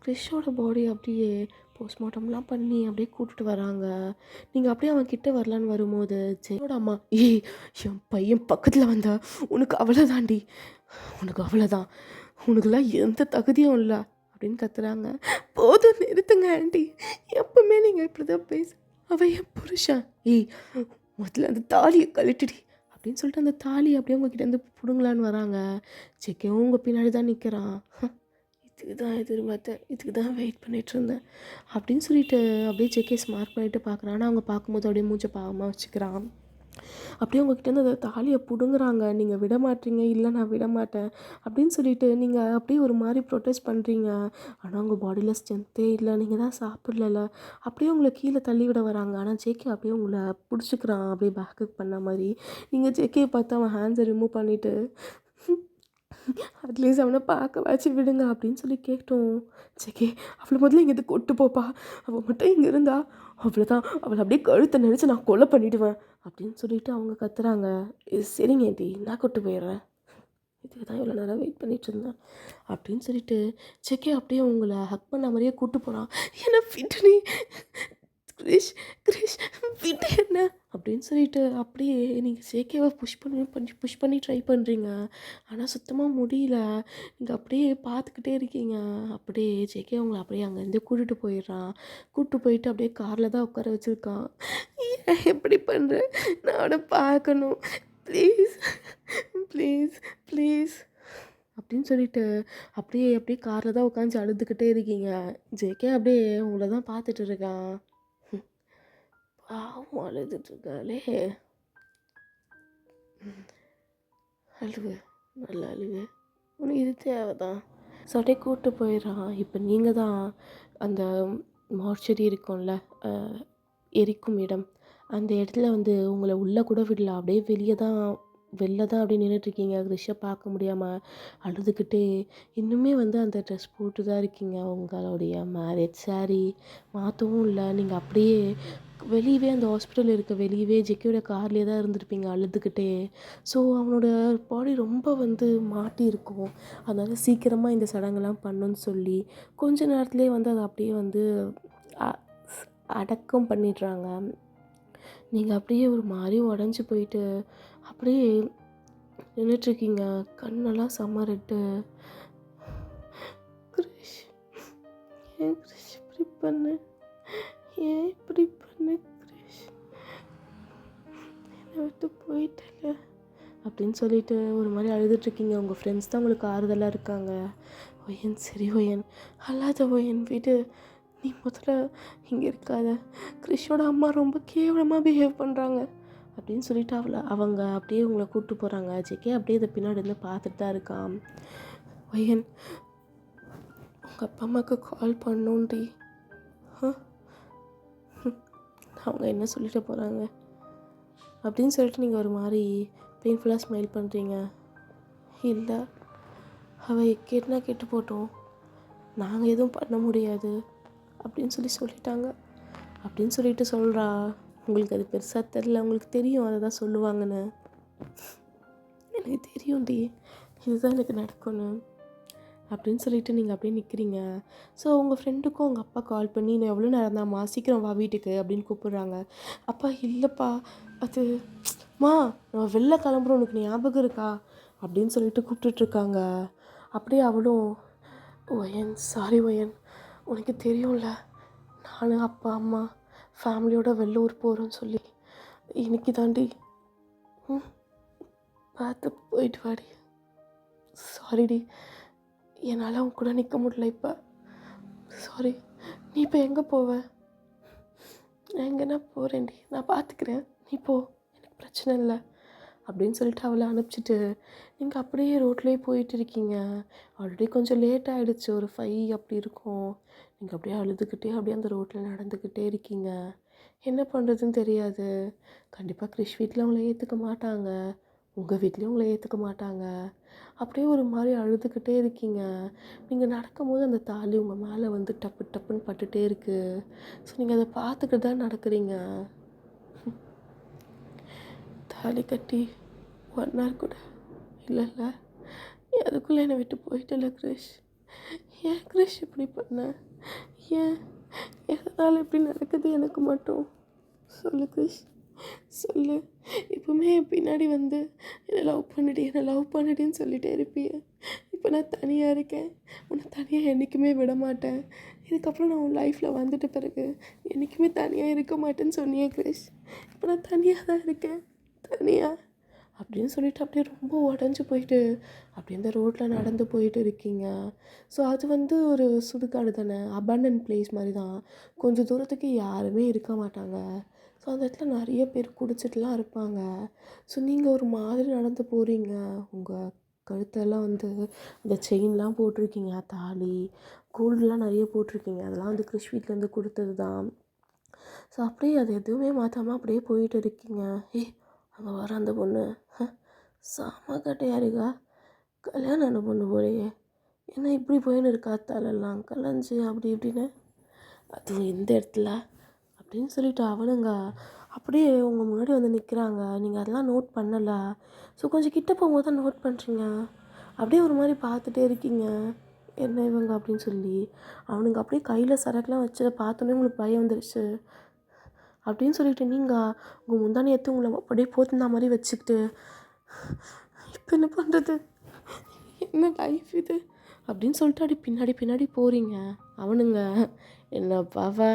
கிரிஷோட பாடி அப்படியே போஸ்ட்மார்ட்டம்லாம் பண்ணி அப்படியே கூப்பிட்டு வராங்க. நீங்கள் அப்படியே அவன் கிட்டே வரலான்னு வரும்போது ஜெயோட அம்மா, என் பையன் பக்கத்தில் வந்தா உனக்கு அவ்வளோதாண்டி, உனக்கு அவ்வளோதான், உனக்குலாம் எந்த தகுதியும் இல்லை அப்படின்னு கத்துறாங்க. போதும் நிறுத்துங்க ஆண்டி, எப்பவுமே நீங்கள் இப்படி தான் பேச, அவன் என் புருஷன், முதல்ல அந்த தாலியை கழட்டிடி அப்படின்னு சொல்லிட்டு அந்த தாலி அப்படியே உங்ககிட்ட வந்து பிடுங்கலான்னு வராங்க. ஜேகேவும் உங்கள் பின்னாடி தான் நிற்கிறான். இதுக்கு தான் எதிர்பார்த்தேன், இதுக்கு தான் வெயிட் பண்ணிகிட்டு இருந்தேன் அப்படின்னு சொல்லிட்டு அப்படியே ஜேகே ஸ்மார்ட் பண்ணிவிட்டு பார்க்குறான். ஆனால் அவங்க பார்க்கும்போது அப்படியே மூச்சை பாவமாக வச்சுக்கிறான். அப்படியே உங்ககிட்ட அந்த தாலியை பிடுங்குறாங்க. நீங்கள் விட மாட்டீங்க. இல்லை நான் விட மாட்டேன் அப்படின்னு சொல்லிட்டு நீங்கள் அப்படியே ஒரு மாதிரி ப்ரொட்டஸ்ட் பண்ணுறீங்க. ஆனால் உங்கள் பாடியில் ஸ்ட்ரென்த்தே இல்லை, நீங்கள் தான் சாப்பிடல. அப்படியே உங்களை கீழே தள்ளி விட வராங்க. ஆனால் ஜேகே அப்படியே உங்களை பிடிச்சிக்கிறான், அப்படியே பேக்குக்கு பண்ண மாதிரி. நீங்கள் ஜேகேயை பார்த்து அவன் ஹேண்ட்ஸை ரிமூவ் பண்ணிவிட்டு அட்லீஸ்ட் அவனை பார்க்க வச்சு விடுங்க அப்படின்னு சொல்லி கேட்டோம். ஜேகே அவளை முதல்ல இங்கேருந்து கொட்டு போப்பா, அவள் மட்டும் இங்கே இருந்தா அவ்வளோதான், அவளை அப்படியே கழுத்தை நினச்சி நான் கொலை பண்ணிவிடுவேன் அப்படின்னு சொல்லிட்டு அவங்க கத்துறாங்க. சரிங்க ஆண்டி, நான் கொட்டு போயிடுறேன், இதுக்கு தான் இவ்வளோ நேரம் வெயிட் பண்ணிகிட்டு இருந்தேன் அப்படின்னு சொல்லிட்டு ஜேகே அப்படியே உங்களை ஹக் பண்ண மாதிரியே கூப்பிட்டு போகிறான். என்ன விட்டு நீ கிரிஷ் கிரிஷ் விட்டு என்ன அப்படின்னு சொல்லிட்டு அப்படியே நீங்கள் ஜேகேவை புஷ் பண்ணி ட்ரை பண்ணுறீங்க. ஆனால் சுத்தமாக முடியல. நீங்கள் அப்படியே பார்த்துக்கிட்டே இருக்கீங்க. அப்படியே ஜேகே உங்களை அப்படியே அங்கேருந்து கூட்டிகிட்டு போயிடுறான். கூப்பிட்டு போயிட்டு அப்படியே காரில் தான் உட்கார வச்சுருக்கான். ஏன் எப்படி பண்ணுறேன், நானும் பார்க்கணும், ப்ளீஸ் ப்ளீஸ் ப்ளீஸ் அப்படின்னு சொல்லிட்டு அப்படியே காரில் தான் உட்காந்து அழுதுகிட்டே இருக்கீங்க. ஜேகே அப்படியே உங்களை தான் பார்த்துட்டு இருக்கான். பாவம் அழுதுட்ருக்காளே, அழுவு, நல்லா அழுவு, உனக்கு இது தேவை தான். ஸோ அப்படியே கூப்பிட்டு போயிடுறான். இப்போ நீங்கள் தான் அந்த மார்ச்சரி இருக்கும்ல, அ எரிக்கும் இடம். அந்த இடத்துல வந்து உங்கள உள்ள கூட விடல. அப்படியே வெளில தான் அப்படியே நின்னுட்டுருக்கீங்க. கிறிஷ பார்க்க முடியாம அழுதுகிட்டே. இன்னுமே வந்து அந்த ட்ரெஸ் போட்டு தான் இருக்கீங்க. உங்களுடைய மேரேஜ் சாரி மாத்தவும் இல்ல. நீங்க அப்படியே வெளியவே அந்த ஹாஸ்பிட்டல் இருக்க வெளியவே ஜெக்கியோட கார்லயே தான் இருந்திருப்பீங்க அழுதுகிட்டே. ஸோ அவனோட பாடி ரொம்ப வந்து மாட்டியிருக்கும். அதனால சீக்கிரமா இந்த சடங்கெல்லாம் பண்ணுன்னு சொல்லி கொஞ்ச நேரத்திலேயே வந்து அத அப்படியே வந்து அ அடக்கம் பண்ணிடுறாங்க. நீங்க அப்படியே ஒரு மாரி உடஞ்சு போயிட்டு, அப்படியே நின்னுட்டுருக்கீங்க. கண்ணெல்லாம் செம்ம ரெட்டு. கிரிஷ், ஏன் கிரிஷ் இப்படி பண்ண? ஏன் இப்படி பண்ண கிரிஷ்? என்னை விட்டு போயிட்டல அப்படின்னு சொல்லிட்டு ஒரு மாதிரி அழுதுட்ருக்கீங்க. உங்கள் ஃப்ரெண்ட்ஸ் தான் உங்களுக்கு ஆறுதலாக இருக்காங்க. ஒயன் சரி ஒயன், அல்லாத ஒயன் விடு. நீ முதல்ல இங்கே இருக்காத. கிறிஷோட அம்மா ரொம்ப கேவலமாக பிஹேவ் பண்ணுறாங்க அப்படின்னு சொல்லிட்டு அவங்க அப்படியே உங்களை கூப்பிட்டு போகிறாங்க. ஜெக்கே அப்படியே இதை பின்னாடி இருந்து பார்த்துட்டு தான் இருக்கான். ஒயன், உங்கள் அப்பா அம்மாவுக்கு கால் பண்ணோண்டி. அவங்க என்ன சொல்லிட்டு போகிறாங்க அப்படின்னு சொல்லிட்டு நீங்கள் ஒரு மாதிரி பெயின்ஃபுல்லாக ஸ்மைல் பண்ணுறீங்க. இல்லை, அவள் கேட்டுனா கேட்டு போட்டோம், நாங்கள் எதுவும் பண்ண முடியாது அப்படின்னு சொல்லிட்டாங்க அப்படின்னு சொல்லிட்டு சொல்கிறா. உங்களுக்கு அது பெருசாக தெரில, உங்களுக்கு தெரியும் அதை தான் சொல்லுவாங்கன்னு. எனக்கு தெரியும்டி, இதுதான் எனக்கு நடக்கும்னு அப்படின்னு சொல்லிட்டு நீங்கள் அப்படியே நிற்கிறீங்க. ஸோ உங்கள் ஃப்ரெண்டுக்கும் உங்கள் அப்பா கால் பண்ணி இன்னும் எவ்வளோ நேரம் தான்மா, சீக்கிரம் வா வீட்டுக்கு அப்படின்னு கூப்பிடுறாங்க. அப்பா இல்லைப்பா, அது மா நான் வெளில கிளம்புறோம், உனக்கு ஞாபகம் இருக்கா அப்படின்னு சொல்லிட்டு கூப்பிட்டுட்ருக்காங்க. அப்படியே அவளும் ஒயன் சாரி ஒயன், உனக்கு தெரியும்ல நான் அப்பா அம்மா ஃபேமிலியோட வெள்ளூர் போகிறோன்னு சொல்லி இன்னைக்கு தாண்டி பார்த்து போயிட்டு வாடி. சாரிடி, என்னால் அவங்க கூட நிற்க முடியல இப்போ. சாரி. நீ இப்போ எங்கே போவ? நான் எங்கன்னா போகிறேன்டி, நான் பார்த்துக்கிறேன், நீ போ, எனக்கு பிரச்சனை இல்லை அப்படின்னு சொல்லிட்டு அவளை அனுப்பிச்சிட்டு நீங்கள் அப்படியே ரோட்லேயே போயிட்டு இருக்கீங்க. ஆல்ரெடி கொஞ்சம் லேட் ஆகிடுச்சு, ஒரு 5 அப்படி இருக்கும். நீங்கள் அப்படியே அழுதுகிட்டே அப்படியே அந்த ரோட்டில் நடந்துக்கிட்டே இருக்கீங்க. என்ன பண்ணுறதுன்னு தெரியாது. கண்டிப்பாக கிறிஷ் வீட்டில் அவங்கள ஏற்றுக்க மாட்டாங்க, உங்கள் வீட்லேயும் உங்களை ஏற்றுக்க மாட்டாங்க. அப்படியே ஒரு மாதிரி அழுதுகிட்டே இருக்கீங்க. நீங்கள் நடக்கும்போது அந்த தாலி உங்கள் மேலே வந்து டப்பு டப்புன்னு பட்டுகிட்டே இருக்குது. ஸோ நீங்கள் அதை பார்த்துக்கிட்டு தான் நடக்கிறீங்க. தாலி கட்டி 1 hour கூட இல்லைல்ல, அதுக்குள்ளே என்னை விட்டு போயிட்டல கிரிஷ். ஏன் கிரிஷ் இப்படி பண்ண? ஏன் எதனால் இப்படி நடக்குது எனக்கு மட்டும்? சொல்லு கிரிஷ், சொல்லு. எப்பவுமே என் பின்னாடி வந்து என்னை லவ் பண்ணிடின்னு சொல்லிகிட்டே இருப்பிய. இப்போ நான் தனியாக இருக்கேன், உன்னை தனியாக என்றைக்குமே விட மாட்டேன். இதுக்கப்புறம் நான் உன் லைஃப்பில் வந்துட்ட பிறகு என்றைக்குமே தனியாக இருக்க மாட்டேன்னு சொன்னியே கிரிஷ். இப்போ நான் தனியாக தான் இருக்கேன், தனியாக அப்படின்னு சொல்லிட்டு அப்படியே ரொம்ப உடஞ்சி போயிட்டு அப்படியே இந்த ரோட்டில் நடந்து போயிட்டு இருக்கீங்க. ஸோ அது வந்து ஒரு சுடுகாடு தானே, அபண்டன்ட் பிளேஸ் மாதிரி தான். கொஞ்சம் தூரத்துக்கு யாருமே இருக்க மாட்டாங்க. ஸோ அந்த இடத்துல நிறைய பேர் குடிச்சிட்டுலாம் இருப்பாங்க. ஸோ நீங்கள் ஒரு மாதிரி நடந்து போகிறீங்க. உங்கள் கழுத்தெல்லாம் வந்து அந்த செயின்லாம் போட்டிருக்கீங்க, தாலி கோல்டுலாம் நிறைய போட்டிருக்கீங்க. அதெல்லாம் வந்து கிறிஷ் வீட்டிலேருந்து கொடுத்தது தான். ஸோ அப்படியே அது எதுவுமே மாற்றாமல் அப்படியே போயிட்டு இருக்கீங்க. அங்கே வர அந்த பொண்ணு செம கட்டையாக இருக்கா, கல்யாணம் ஆன பொண்ணு போலையே, என்ன இப்படி போயின்னு இருக்கா, தலையெல்லாம் கலைஞ்சி அப்படி இப்படின்னு. அதுவும் இந்த இடத்துல அப்படின்னு சொல்லிட்டு அவனுங்க அப்படியே உங்கள் முன்னாடி வந்து நிற்கிறாங்க. நீங்கள் அதெல்லாம் நோட் பண்ணலை. ஸோ கொஞ்சம் கிட்ட போகும்போது தான் நோட் பண்ணுறீங்க. அப்படியே ஒரு மாதிரி பார்த்துட்டே இருக்கீங்க, என்ன இவங்க அப்படின்னு சொல்லி. அவனுங்க அப்படியே கையில் சரக்குலாம் வச்சு பார்த்தோன்னே உங்களுக்கு பயம் வந்துடுச்சு. அப்படின்னு சொல்லிட்டு நீங்கள் உங்கள் முந்தானி எடுத்து உங்களை அப்படியே போத்துனா மாதிரி வச்சுக்கிட்டு இப்போ என்ன பண்ணுறது, என்ன லைஃப் இது அப்படின்னு சொல்லிட்டு அப்படி பின்னாடி போகிறீங்க. அவனுங்க என்ன பாவா,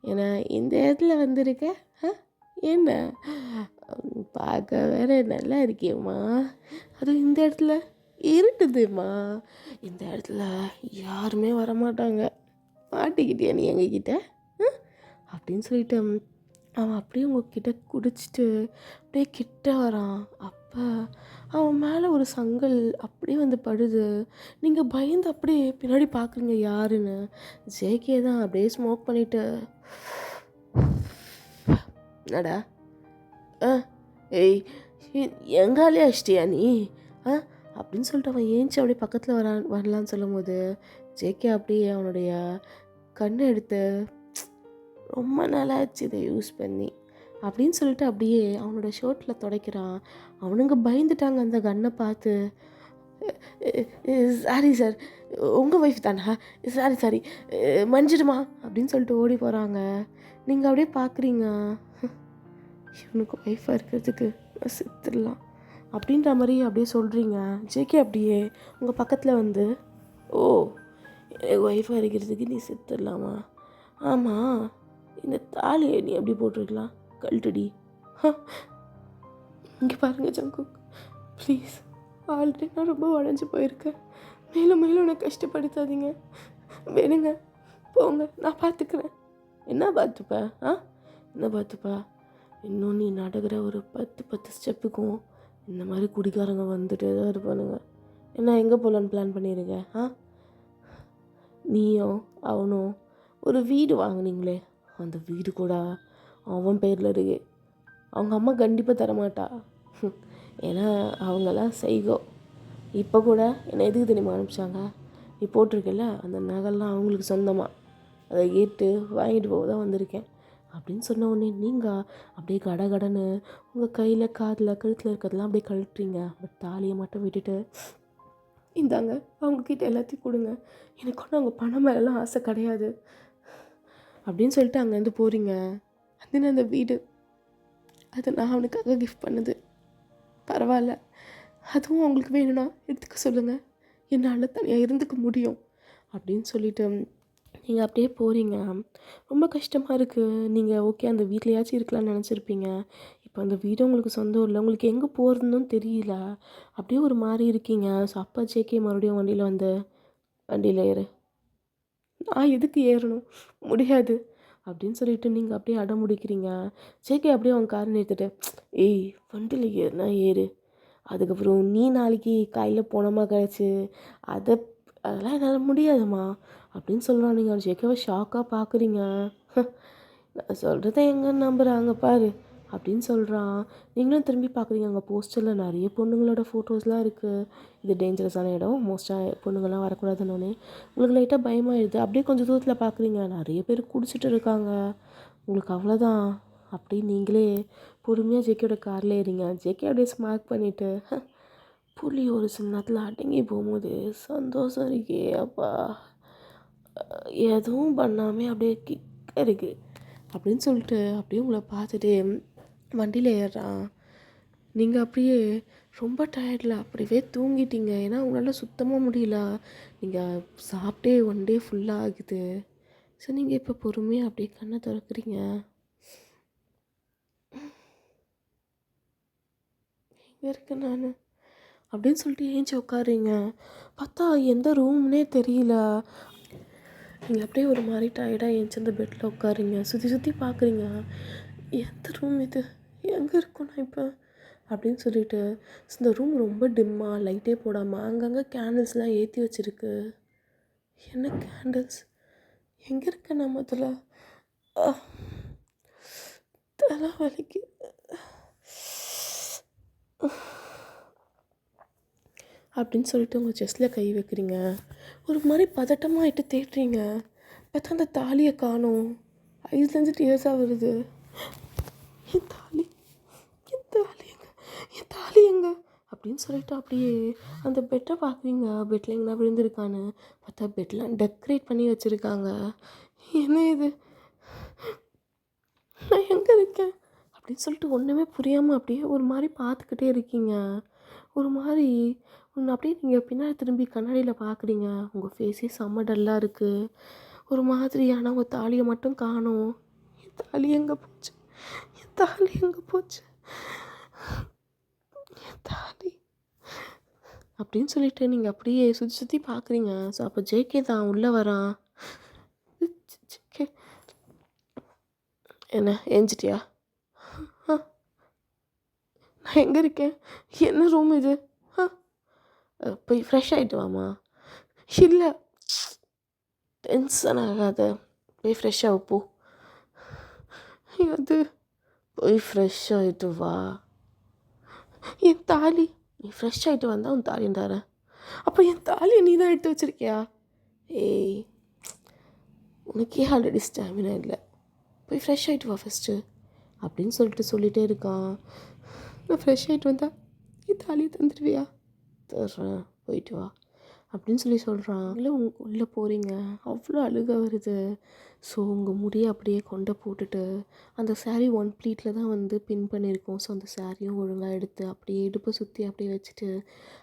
என்ன இந்த இடத்துல வந்திருக்க, என்ன பார்க்க வேற நல்லா இருக்கியம்மா, அதுவும் இந்த இடத்துல இருட்டுதும்மா, இந்த இடத்துல யாருமே வரமாட்டாங்க, மாட்டிக்கிட்டியா நீ எங்ககிட்ட அப்படின்னு சொல்லிட்டு அவன் அப்படியே உங்ககிட்ட குடிச்சிட்டு அப்படியே கிட்ட வரான். அப்போ அப்போ அவன் மேலே ஒரு சங்கல் அப்படியே வந்து படுது. நீங்கள் பயந்து அப்படியே பின்னாடி பார்க்குறீங்க யாருன்னு. ஜேகே தான் அப்படியே ஸ்மோக் பண்ணிவிட்டு, என்னடா ஆ ஏய் எங்காலே அஷ்டியா நீ ஆ அப்படின்னு சொல்லிட்டு அவன் ஏஞ்சி அப்படியே பக்கத்தில் வரலான்னு சொல்லும் போது ஜேகே அப்படியே அவனுடைய கண்ணை எடுத்து, ரொம்ப நாளாச்சு இதை யூஸ் பண்ணி அப்படின்னு சொல்லிட்டு அப்படியே அவனோட ஷர்ட்டில் துடைக்கிறான். அவனுங்க பயந்துட்டாங்க அந்த கன்னை பார்த்து. சாரி சார், உங்கள் ஒய்ஃப் தானா? சாரி சாரி, மன்னிச்சிடுமா அப்படின்னு சொல்லிட்டு ஓடி போகிறாங்க. நீங்கள் அப்படியே பார்க்குறீங்க, இவனுக்கு ஒய்ஃபாக இருக்கிறதுக்கு நான் செத்துடலாம் அப்படின்ற மாதிரி அப்படியே சொல்கிறீங்க. ஜேகே அப்படியே உங்கள் பக்கத்தில் வந்து, ஓ ஒய்ஃபாக இருக்கிறதுக்கு நீ செத்துடலாமா? ஆமாம், இந்த தாலியை நீ எப்படி போட்டிருக்கலாம், கழட்டுடி. இங்கே பாருங்கள் ஜங்குக், ப்ளீஸ், ஆல்ரெடி நான் ரொம்ப உடஞ்சி போயிருக்கேன். மேலும் மேலும் என்னை கஷ்டப்படுத்தாதீங்க. வேணுங்க, போங்க, நான் பார்த்துக்கிறேன். என்ன பார்த்துப்ப? என்ன பார்த்துப்பா? இன்னும் நீ நடக்கிற ஒரு 10 ஸ்டெப்புக்கும் இந்த மாதிரி குடிக்காரங்க வந்துட்டே தான் இருப்பானுங்க. என்ன எங்கே போகலான்னு பிளான் பண்ணியிருக்க? நீயும் அவனும் ஒரு வீடு வாங்கினீங்களே, அந்த வீடு கூட அவன் பேரில் இருக்கு. அவங்க அம்மா கண்டிப்பாக தரமாட்டா. ஏன்னா அவங்கெல்லாம் சைகோ. இப்போ கூட என்னை எதுக்கு தெரியுமா அனுப்பிச்சாங்க? நீ போட்டிருக்கல அந்த நகைலாம் அவங்களுக்கு சொந்தமாக, அதை கேட்டு வாங்கிட்டு போக தான் வந்திருக்கேன் அப்படின்னு சொன்ன உடனே நீங்கள் அப்படியே கடகடன்னு உங்கள் கையில் காதில் கழுத்தில் இருக்கிறதெல்லாம் அப்படியே கழட்டுறீங்க. பட் தாலியை மட்டும் விட்டுட்டு, இந்தாங்க அவங்கக்கிட்ட எல்லாத்தையும் கொடுங்க, எனக்கு ஒன்றும் அவங்க பணம் மேலெலாம் ஆசை கிடையாது அப்படின்னு சொல்லிட்டு அங்கேருந்து போகிறீங்க. அதுன்னு அந்த வீடு, அது நான் அவனுக்காக கிஃப்ட் பண்ணது, பரவாயில்ல, அதுவும் அவங்களுக்கு வேணும்னா எடுத்துக்க சொல்லுங்கள், என்னால் தனியாக இருந்துக்க முடியும் அப்படின்னு சொல்லிவிட்டு நீங்கள் அப்படியே போகிறீங்க. ரொம்ப கஷ்டமாக இருக்குது. நீங்கள் ஓகே அந்த வீட்லையாச்சும் இருக்கலாம்னு நினச்சிருப்பீங்க. இப்போ அந்த வீடு உங்களுக்கு சொந்தம் இல்லை, உங்களுக்கு எங்கே போகிறதுன்னு தெரியல, அப்படியே ஒரு மாதிரி இருக்கீங்க. ஸோ அப்பா ஜேகே மறுபடியும் வண்டியில் வந்து, வண்டியில் ஏறு. நான் எதுக்கு ஏறணும், முடியாது அப்படின்னு சொல்லிட்டு நீங்கள் அப்படியே அடம் முடிக்கிறீங்க. ஜேகே அப்படியே அவங்க காரை நிறுத்திட்டு, ஏய் வண்டியில் ஏறுனா ஏறு, அதுக்கப்புறம் நீ நாளைக்கு காலையில் போனோமா கழிச்சு அதெல்லாம் என்னால் முடியாதுமா அப்படின்னு சொல்கிறான். நீங்கள் ஜேகேவை ஷாக்காக பார்க்குறீங்க. நான் சொல்கிறத எங்கே நம்புகிறாங்க பாரு அப்படின்னு சொல்கிறான். நீங்களும் திரும்பி பார்க்குறீங்க, அங்கே போஸ்டரில் நிறைய பொண்ணுங்களோட ஃபோட்டோஸ்லாம் இருக்குது. இது டேஞ்சரஸான இடம், மோஸ்ட்டாக பொண்ணுங்கள்லாம் வரக்கூடாதுன்னொன்னே உங்களுக்கு லைட்டாக பயமாகிடுது. அப்படியே கொஞ்சம் தூரத்தில் பார்க்குறீங்க, நிறைய பேர் குடிச்சிட்டு இருக்காங்க. உங்களுக்கு அவ்வளோதான். அப்படி நீங்களே பொறுமையாக ஜேகேயோட காரில் ஏறிங்க. ஜேகே அப்படியே ஸ்மார்க் பண்ணிவிட்டு, புலி ஒரு சில நேரத்தில் அடங்கி போகும்போது சந்தோஷம் இருக்கே அப்பா, எதுவும் பண்ணாமல் அப்படியே கிக்க இருக்குது அப்படின்னு சொல்லிட்டு அப்படியே உங்களை பார்த்துட்டு வண்டியில் ஏறுறான். நீங்கள் அப்படியே ரொம்ப டயர்டில் அப்படியே தூங்கிட்டீங்க. ஏன்னா உங்களால் சுத்தமாக முடியல, நீங்கள் சாப்பிட்டே ஒன் டே ஃபுல்லாக ஆகுது. ஸோ நீங்கள் இப்போ பொறுமையாக அப்படியே கண்ணை திறக்கிறீங்க. எங்கே இருக்கேன் நான் அப்படின்னு சொல்லிட்டு ஏஞ்சி உட்காருங்க. பார்த்தா எந்த ரூம்னே தெரியல. நீங்கள் அப்படியே ஒரு மாதிரி டயர்டாக ஏஞ்சி அந்த பெட்டில் உட்காருங்க. சுற்றி சுற்றி பார்க்குறீங்க, எந்த ரூம் இது, எங்கே இருக்கும் நான் இப்போ அப்படின்னு சொல்லிட்டு. இந்த ரூம் ரொம்ப டிம்மாக லைட்டே போடாமல் அங்கங்கே கேண்டில்ஸ்லாம் ஏற்றி வச்சுருக்கு. என்ன கேண்டில்ஸ், எங்கே இருக்கேன் நான் முதல்ல? தலை வலிக்கு அப்படின்னு சொல்லிட்டு உங்கள் செஸ்ட்டில் கை வைக்கிறீங்க. ஒரு மாதிரி பதட்டமாகிட்டு தேடுறீங்க. பார்த்தா அந்த தாலியை காணோம். ஐஸ்லேருந்து டியர்ஸாக வருது. என் தாலி, என் தாலி எங்க, என் தாலி எங்க அப்படின்னு சொல்லிட்டு அப்படியே அந்த பெட்டை பார்க்குறீங்க. பெட்டில் எங்கன்னா விழுந்திருக்கான்னு பார்த்தா பெட்லாம் டெக்கரேட் பண்ணி வச்சுருக்காங்க. என்ன இது, நான் எங்கே இருக்கேன் அப்படின்னு சொல்லிட்டு ஒன்றுமே புரியாமல் அப்படியே ஒரு மாதிரி பார்த்துக்கிட்டே இருக்கீங்க. ஒரு மாதிரி ஒன்று அப்படியே நீங்கள் பின்னாடி திரும்பி கண்ணாடியில் பார்க்குறீங்க. உங்கள் ஃபேஸே செம்ம டல்லாக இருக்குது. ஒரு மாதிரியான உங்கள் தாலியை மட்டும் காணோம். என் தாலி எங்கே போச்சு, என் தாலி எங்கே போச்சு, என் தாலி அப்படின்னு சொல்லிட்டு நீங்கள் அப்படியே சுற்றி சுற்றி பார்க்குறீங்க. ஸோ அப்போ ஜேகே தான் உள்ளே வரான். ஜேகே, என்ன ஏஞ்சிட்டியா? நான் எங்கே இருக்கேன்? என்ன ரூம் இது? ஆ போய் ஃப்ரெஷ் ஆகிட்டு வாம்மா. இல்லை, டென்ஷன் ஆகாத, போய் ஃப்ரெஷ் ஆக போ. அது போய் ஃப்ரெஷ் ஆகிட்டு வா. என் தாலி, நீ ஃப்ரெஷ் ஆகிட்டு வந்தால் உன் தாலின்னு தரேன். அப்போ என் தாலியை நீ தான் எடுத்து வச்சுருக்கியா? ஏய், உனக்கே ஆல்ரெடி ஸ்டாமினா இல்லை, போய் ஃப்ரெஷ் ஆகிட்டு வா ஃபஸ்ட்டு அப்படின்னு சொல்லிட்டே இருக்கான். நான் ஃப்ரெஷ் ஆகிட்டு வந்தா என் தாலியை தந்துடுவியா? தர்றேன், போயிட்டு வா அப்படின்னு சொல்கிறான். இல்லை உள்ளே போகிறீங்க, அவ்வளோ அழுக வருது. ஸோ உங்கள் முடியை அப்படியே கொண்டை போட்டுட்டு அந்த சாரீ ஒன் ப்ளீட்டில் தான் வந்து பின் பண்ணியிருக்கோம். ஸோ அந்த சாரியும் ஒழுங்காக எடுத்து அப்படியே இடுப்பை சுற்றி அப்படியே வச்சுட்டு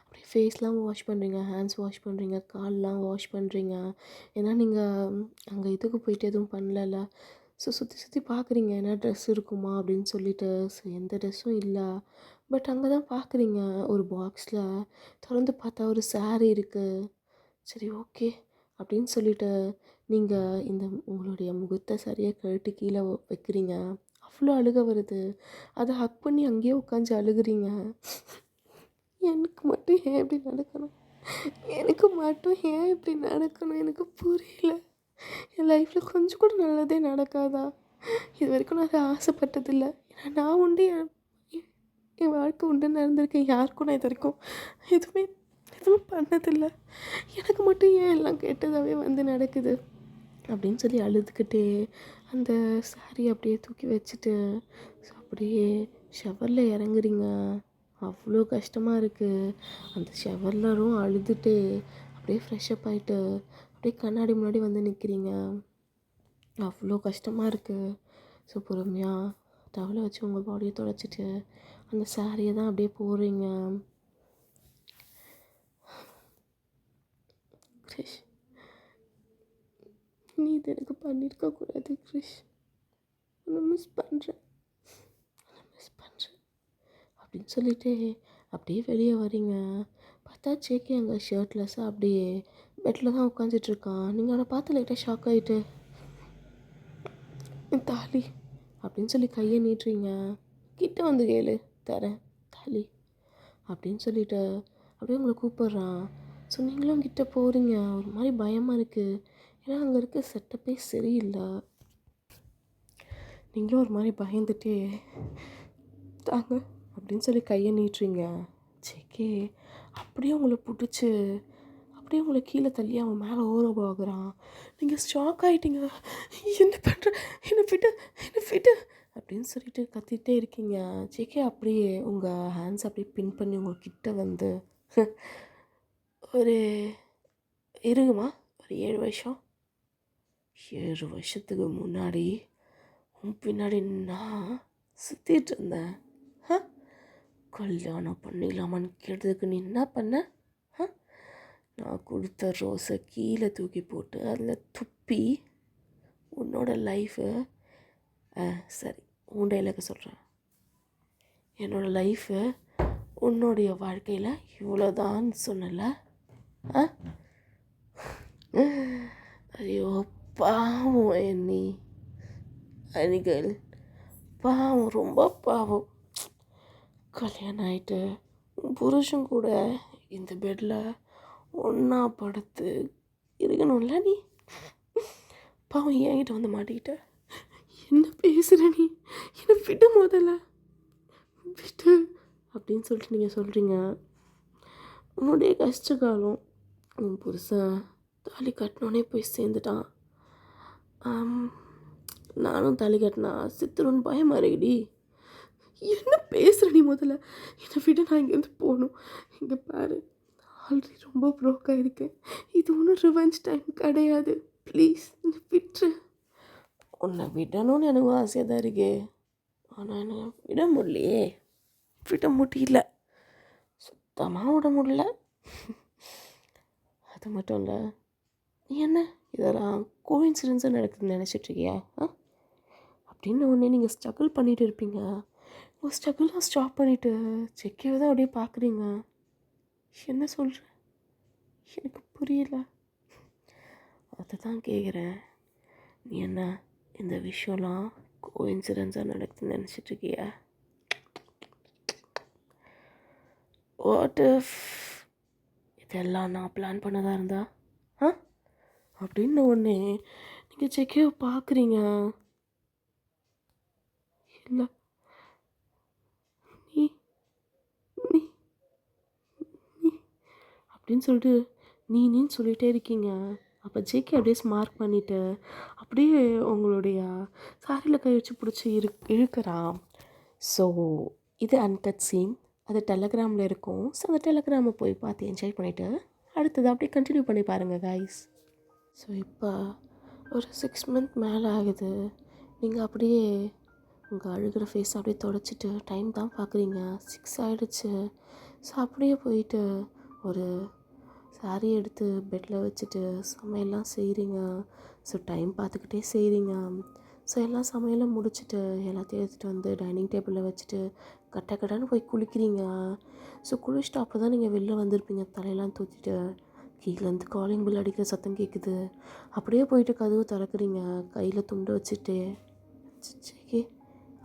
அப்படியே ஃபேஸ்லாம் வாஷ் பண்ணுறீங்க, ஹேண்ட்ஸ் வாஷ் பண்ணுறீங்க, கால்லாம் வாஷ் பண்ணுறீங்க. ஏன்னா நீங்கள் அங்கே இதுக்கு போயிட்டு எதுவும் பண்ணல. ஸோ சுற்றி பார்க்குறீங்க என்ன ட்ரெஸ் இருக்குமா அப்படின்னு சொல்லிட்டு. ஸோ எந்த ட்ரெஸ்ஸும் இல்லை. பட் அங்கே தான் பார்க்குறீங்க, ஒரு பாக்ஸில் திறந்து பார்த்தா ஒரு சாரீ இருக்குது. சரி, ஓகே அப்படின்னு சொல்லிட்டு நீங்கள் உங்களுடைய முகத்தை சரியாக கழட்டி கீழே வைக்கிறீங்க. அவ்வளோ அழுக வருது. அதை ஹக் பண்ணி அங்கேயே உட்காந்து அழுகுறீங்க. எனக்கு மட்டும் ஏன் இப்படி நடக்கணும்? எனக்கு புரியல. என் லைஃப்பில் கொஞ்சம் கூட நல்லதே நடக்காதா? இது வரைக்கும் நான் அதை ஆசைப்பட்டதில்லை. ஏன்னா நான் உண்டு, என் வாழ்க்கை உண்டுன்னு நடந்திருக்கேன். யாருக்கும் நான் இது வரைக்கும் எதுவும் பண்ணதில்லை. எனக்கு மட்டும் ஏன் எல்லாம் கெட்டதாகவே வந்து நடக்குது அப்படின்னு சொல்லி அழுதுகிட்டே அந்த சாரி அப்படியே தூக்கி வச்சுட்டு அப்படியே ஷவரில் இறங்குறீங்க. அவ்வளோ கஷ்டமாக இருக்குது. அந்த ஷவர்லரும் அழுதுகிட்டே அப்படியே ஃப்ரெஷ்அப் ஆகிட்டு அப்படியே கண்ணாடி முன்னாடி வந்து நிற்கிறீங்க. அவ்வளோ கஷ்டமாக இருக்குது. ஸோ பொறுமையாக டவலை வச்சு உங்கள் பாடியை துடைச்சிட்டு அந்த சாரியை தான் அப்படியே போடுறீங்க. கிரிஷ், நீ இது எனக்கு பண்ணியிருக்கக்கூடாது கிரிஷ். உன்னை மிஸ் பண்ணுறேன் அப்படின்னு சொல்லிட்டு அப்படியே வெளியே வரீங்க. பார்த்தா சேக்கி அங்கே ஷர்ட்லெஸ்ஸாக அப்படியே பெட்டில் தான் உட்காந்துட்ருக்கான். நீங்கள் அவனை பார்த்து லைட்டாக ஷாக் ஆகிட்டு தாலி அப்படின்னு சொல்லி கையை நீட்டுறீங்க. கிட்ட வந்து கேளு, தரேன் தாலி அப்படின்னு சொல்லிட்டு அப்படியே உங்களை கூப்பிட்றான். ஸோ நீங்களும் கிட்ட போகிறீங்க. ஒரு மாதிரி பயமாக இருக்குது. ஏன்னா அங்கே இருக்க செட்டப்பே சரியில்லை. நீங்களும் ஒரு மாதிரி பயந்துட்டே தாங்க அப்படின்னு சொல்லி கையை நீட்டுறீங்க. சேக்கே அப்படியே உங்களை பிடிச்சி அப்படியே உங்களை கீழே தள்ளி அவன் மேலே ஓரமாகறான். நீங்கள் ஸ்டாக் ஆகிட்டீங்க. என்ன பண்ணுற, என்னை ஃபிட்டு அப்படின்னு சொல்லிட்டு கத்திகிட்டே இருக்கீங்க. சேக்கே அப்படியே உங்கள் ஹேண்ட்ஸ் அப்படியே பின் பண்ணி உங்கள்கிட்ட வந்து ஒரு இருக்குமா ஒரு 7 வருஷத்துக்கு முன்னாடி உன் பின்னாடி நான் சுற்றிட்டு இருந்தேன். கல்யாணம் பண்ணிடலாமான்னு கேட்டதுக்கு நீ என்ன பண்ண? நான் கொடுத்த ரோஸை கீழே தூக்கி போட்டு அதில் துப்பி உன்னோட லைஃபு, சரி உன் டைலாக சொல்கிறேன், என்னோடய லைஃபு உன்னுடைய வாழ்க்கையில் இவ்வளோதான்னு சொன்னல. ஐயோ பாவம் எண்ணி அணிகள், பாவம், ரொம்ப பாவம். கல்யாணம் ஆகிட்டு உன் புருஷன் கூட இந்த பெட்டில் ஒன்றா படுத்து இருக்கணும்ல நீ. பாவம் என்கிட்ட வந்து மாட்டிக்கிட்ட. என்ன பேசுகிற நீ? என்னை விட்டு முதல்ல விட்டு அப்படின்னு சொல்லிட்டு நீங்கள் சொல்கிறீங்க. உன்னுடைய கஷ்ட காலம் உன் புருஷன் தாலி கட்டினோன்னே போய் சேர்ந்துட்டான். நானும் தாலி கட்டினா சித்துருன்னு பயமா இருக்குடி. என்ன பேசுகிற நீ? முதல்ல என்னை விட்டு நான் இங்கேருந்து போகணும். இங்கே பாரு, ஆல்ரெடி ரொம்ப ப்ரோக்காக இருக்கேன். இது ஒன்றும் ரிவெஞ்ச் டைம் கிடையாது. ப்ளீஸ் என்னை விட்டுரு. உன்னை விடணும்னு எனக்கு ஆசையாக தான் இருக்கே, ஆனால் எனக்கு விட முடியலையே. விட முடியல, சுத்தமாக விட முடியல. அது மட்டும் இல்லை, நீ என்ன இதெல்லாம் கோஇன்சிடென்ஸாக நடக்குதுன்னு நினச்சிட்ருக்கியா? அப்படின்னு ஒன்றே நீங்கள் ஸ்ட்ரகிள் பண்ணிகிட்டு இருப்பீங்க. உங்கள் ஸ்ட்ரகிள்லாம் ஸ்டாப் பண்ணிவிட்டு செக்கே தான் அப்படியே பார்க்குறீங்க. என்ன சொல்கிற? எனக்கு புரியல. அதை தான் கேட்குறேன். நீ என்ன இந்த விஷயம்லாம் கோஇன்சிடென்ஸாக நடக்குதுன்னு நினச்சிட்ருக்கியா? வாட் இஃப் இதெல்லாம் நான் பிளான் பண்ணதாக இருந்தா ஆ அப்படின்னு உடனே நீங்கள் செக்கியை பார்க்குறீங்க. இல்லை, நீ நீ நீ அப்படின்னு சொல்லிட்டு நீன்னு சொல்லிகிட்டே இருக்கீங்க. அப்போ ஜேகே அப்படியே ஸ்மார்க் பண்ணிவிட்டு அப்படியே உங்களுடைய சாரியில் கை வச்சு பிடிச்சி இழுக்கிறான். ஸோ இது அன்கட் சீன். அது டெலகிராமில் இருக்கும். ஸோ அந்த டெலகிராமை போய் பார்த்து என்ஜாய் பண்ணிவிட்டு அடுத்தது அப்படியே கண்டினியூ பண்ணி பாருங்கள் கைஸ். ஸோ இப்போ ஒரு 6 மந்த் மேலே ஆகுது. நீங்கள் அப்படியே உங்கள் அழுகிற ஃபேஸ் அப்படியே தொடச்சிட்டு டைம் தான் பார்க்குறீங்க. 6 ஆகிடுச்சு. ஸோ அப்படியே போயிட்டு ஒரு சாரி எடுத்து பெட்டில் வச்சுட்டு சமையல்லாம் செய்கிறீங்க. ஸோ டைம் பார்த்துக்கிட்டே செய்கிறீங்க. ஸோ எல்லாம் சமையலும் முடிச்சுட்டு எல்லாத்தையும் எடுத்துகிட்டு வந்து டைனிங் டேபிளில் வச்சுட்டு கட்டன்னு போய் குளிக்கிறீங்க. ஸோ குளிச்சுட்டு அப்போ தான் நீங்கள் வெளில வந்திருப்பீங்க. தலையெல்லாம் தூத்திட்டு கீழேருந்து காலிங் பில் அடிக்கிற சத்தம் கேட்குது. அப்படியே போயிட்டு கதவு திறக்கிறீங்க கையில் துண்டு வச்சுட்டு. ஜேகே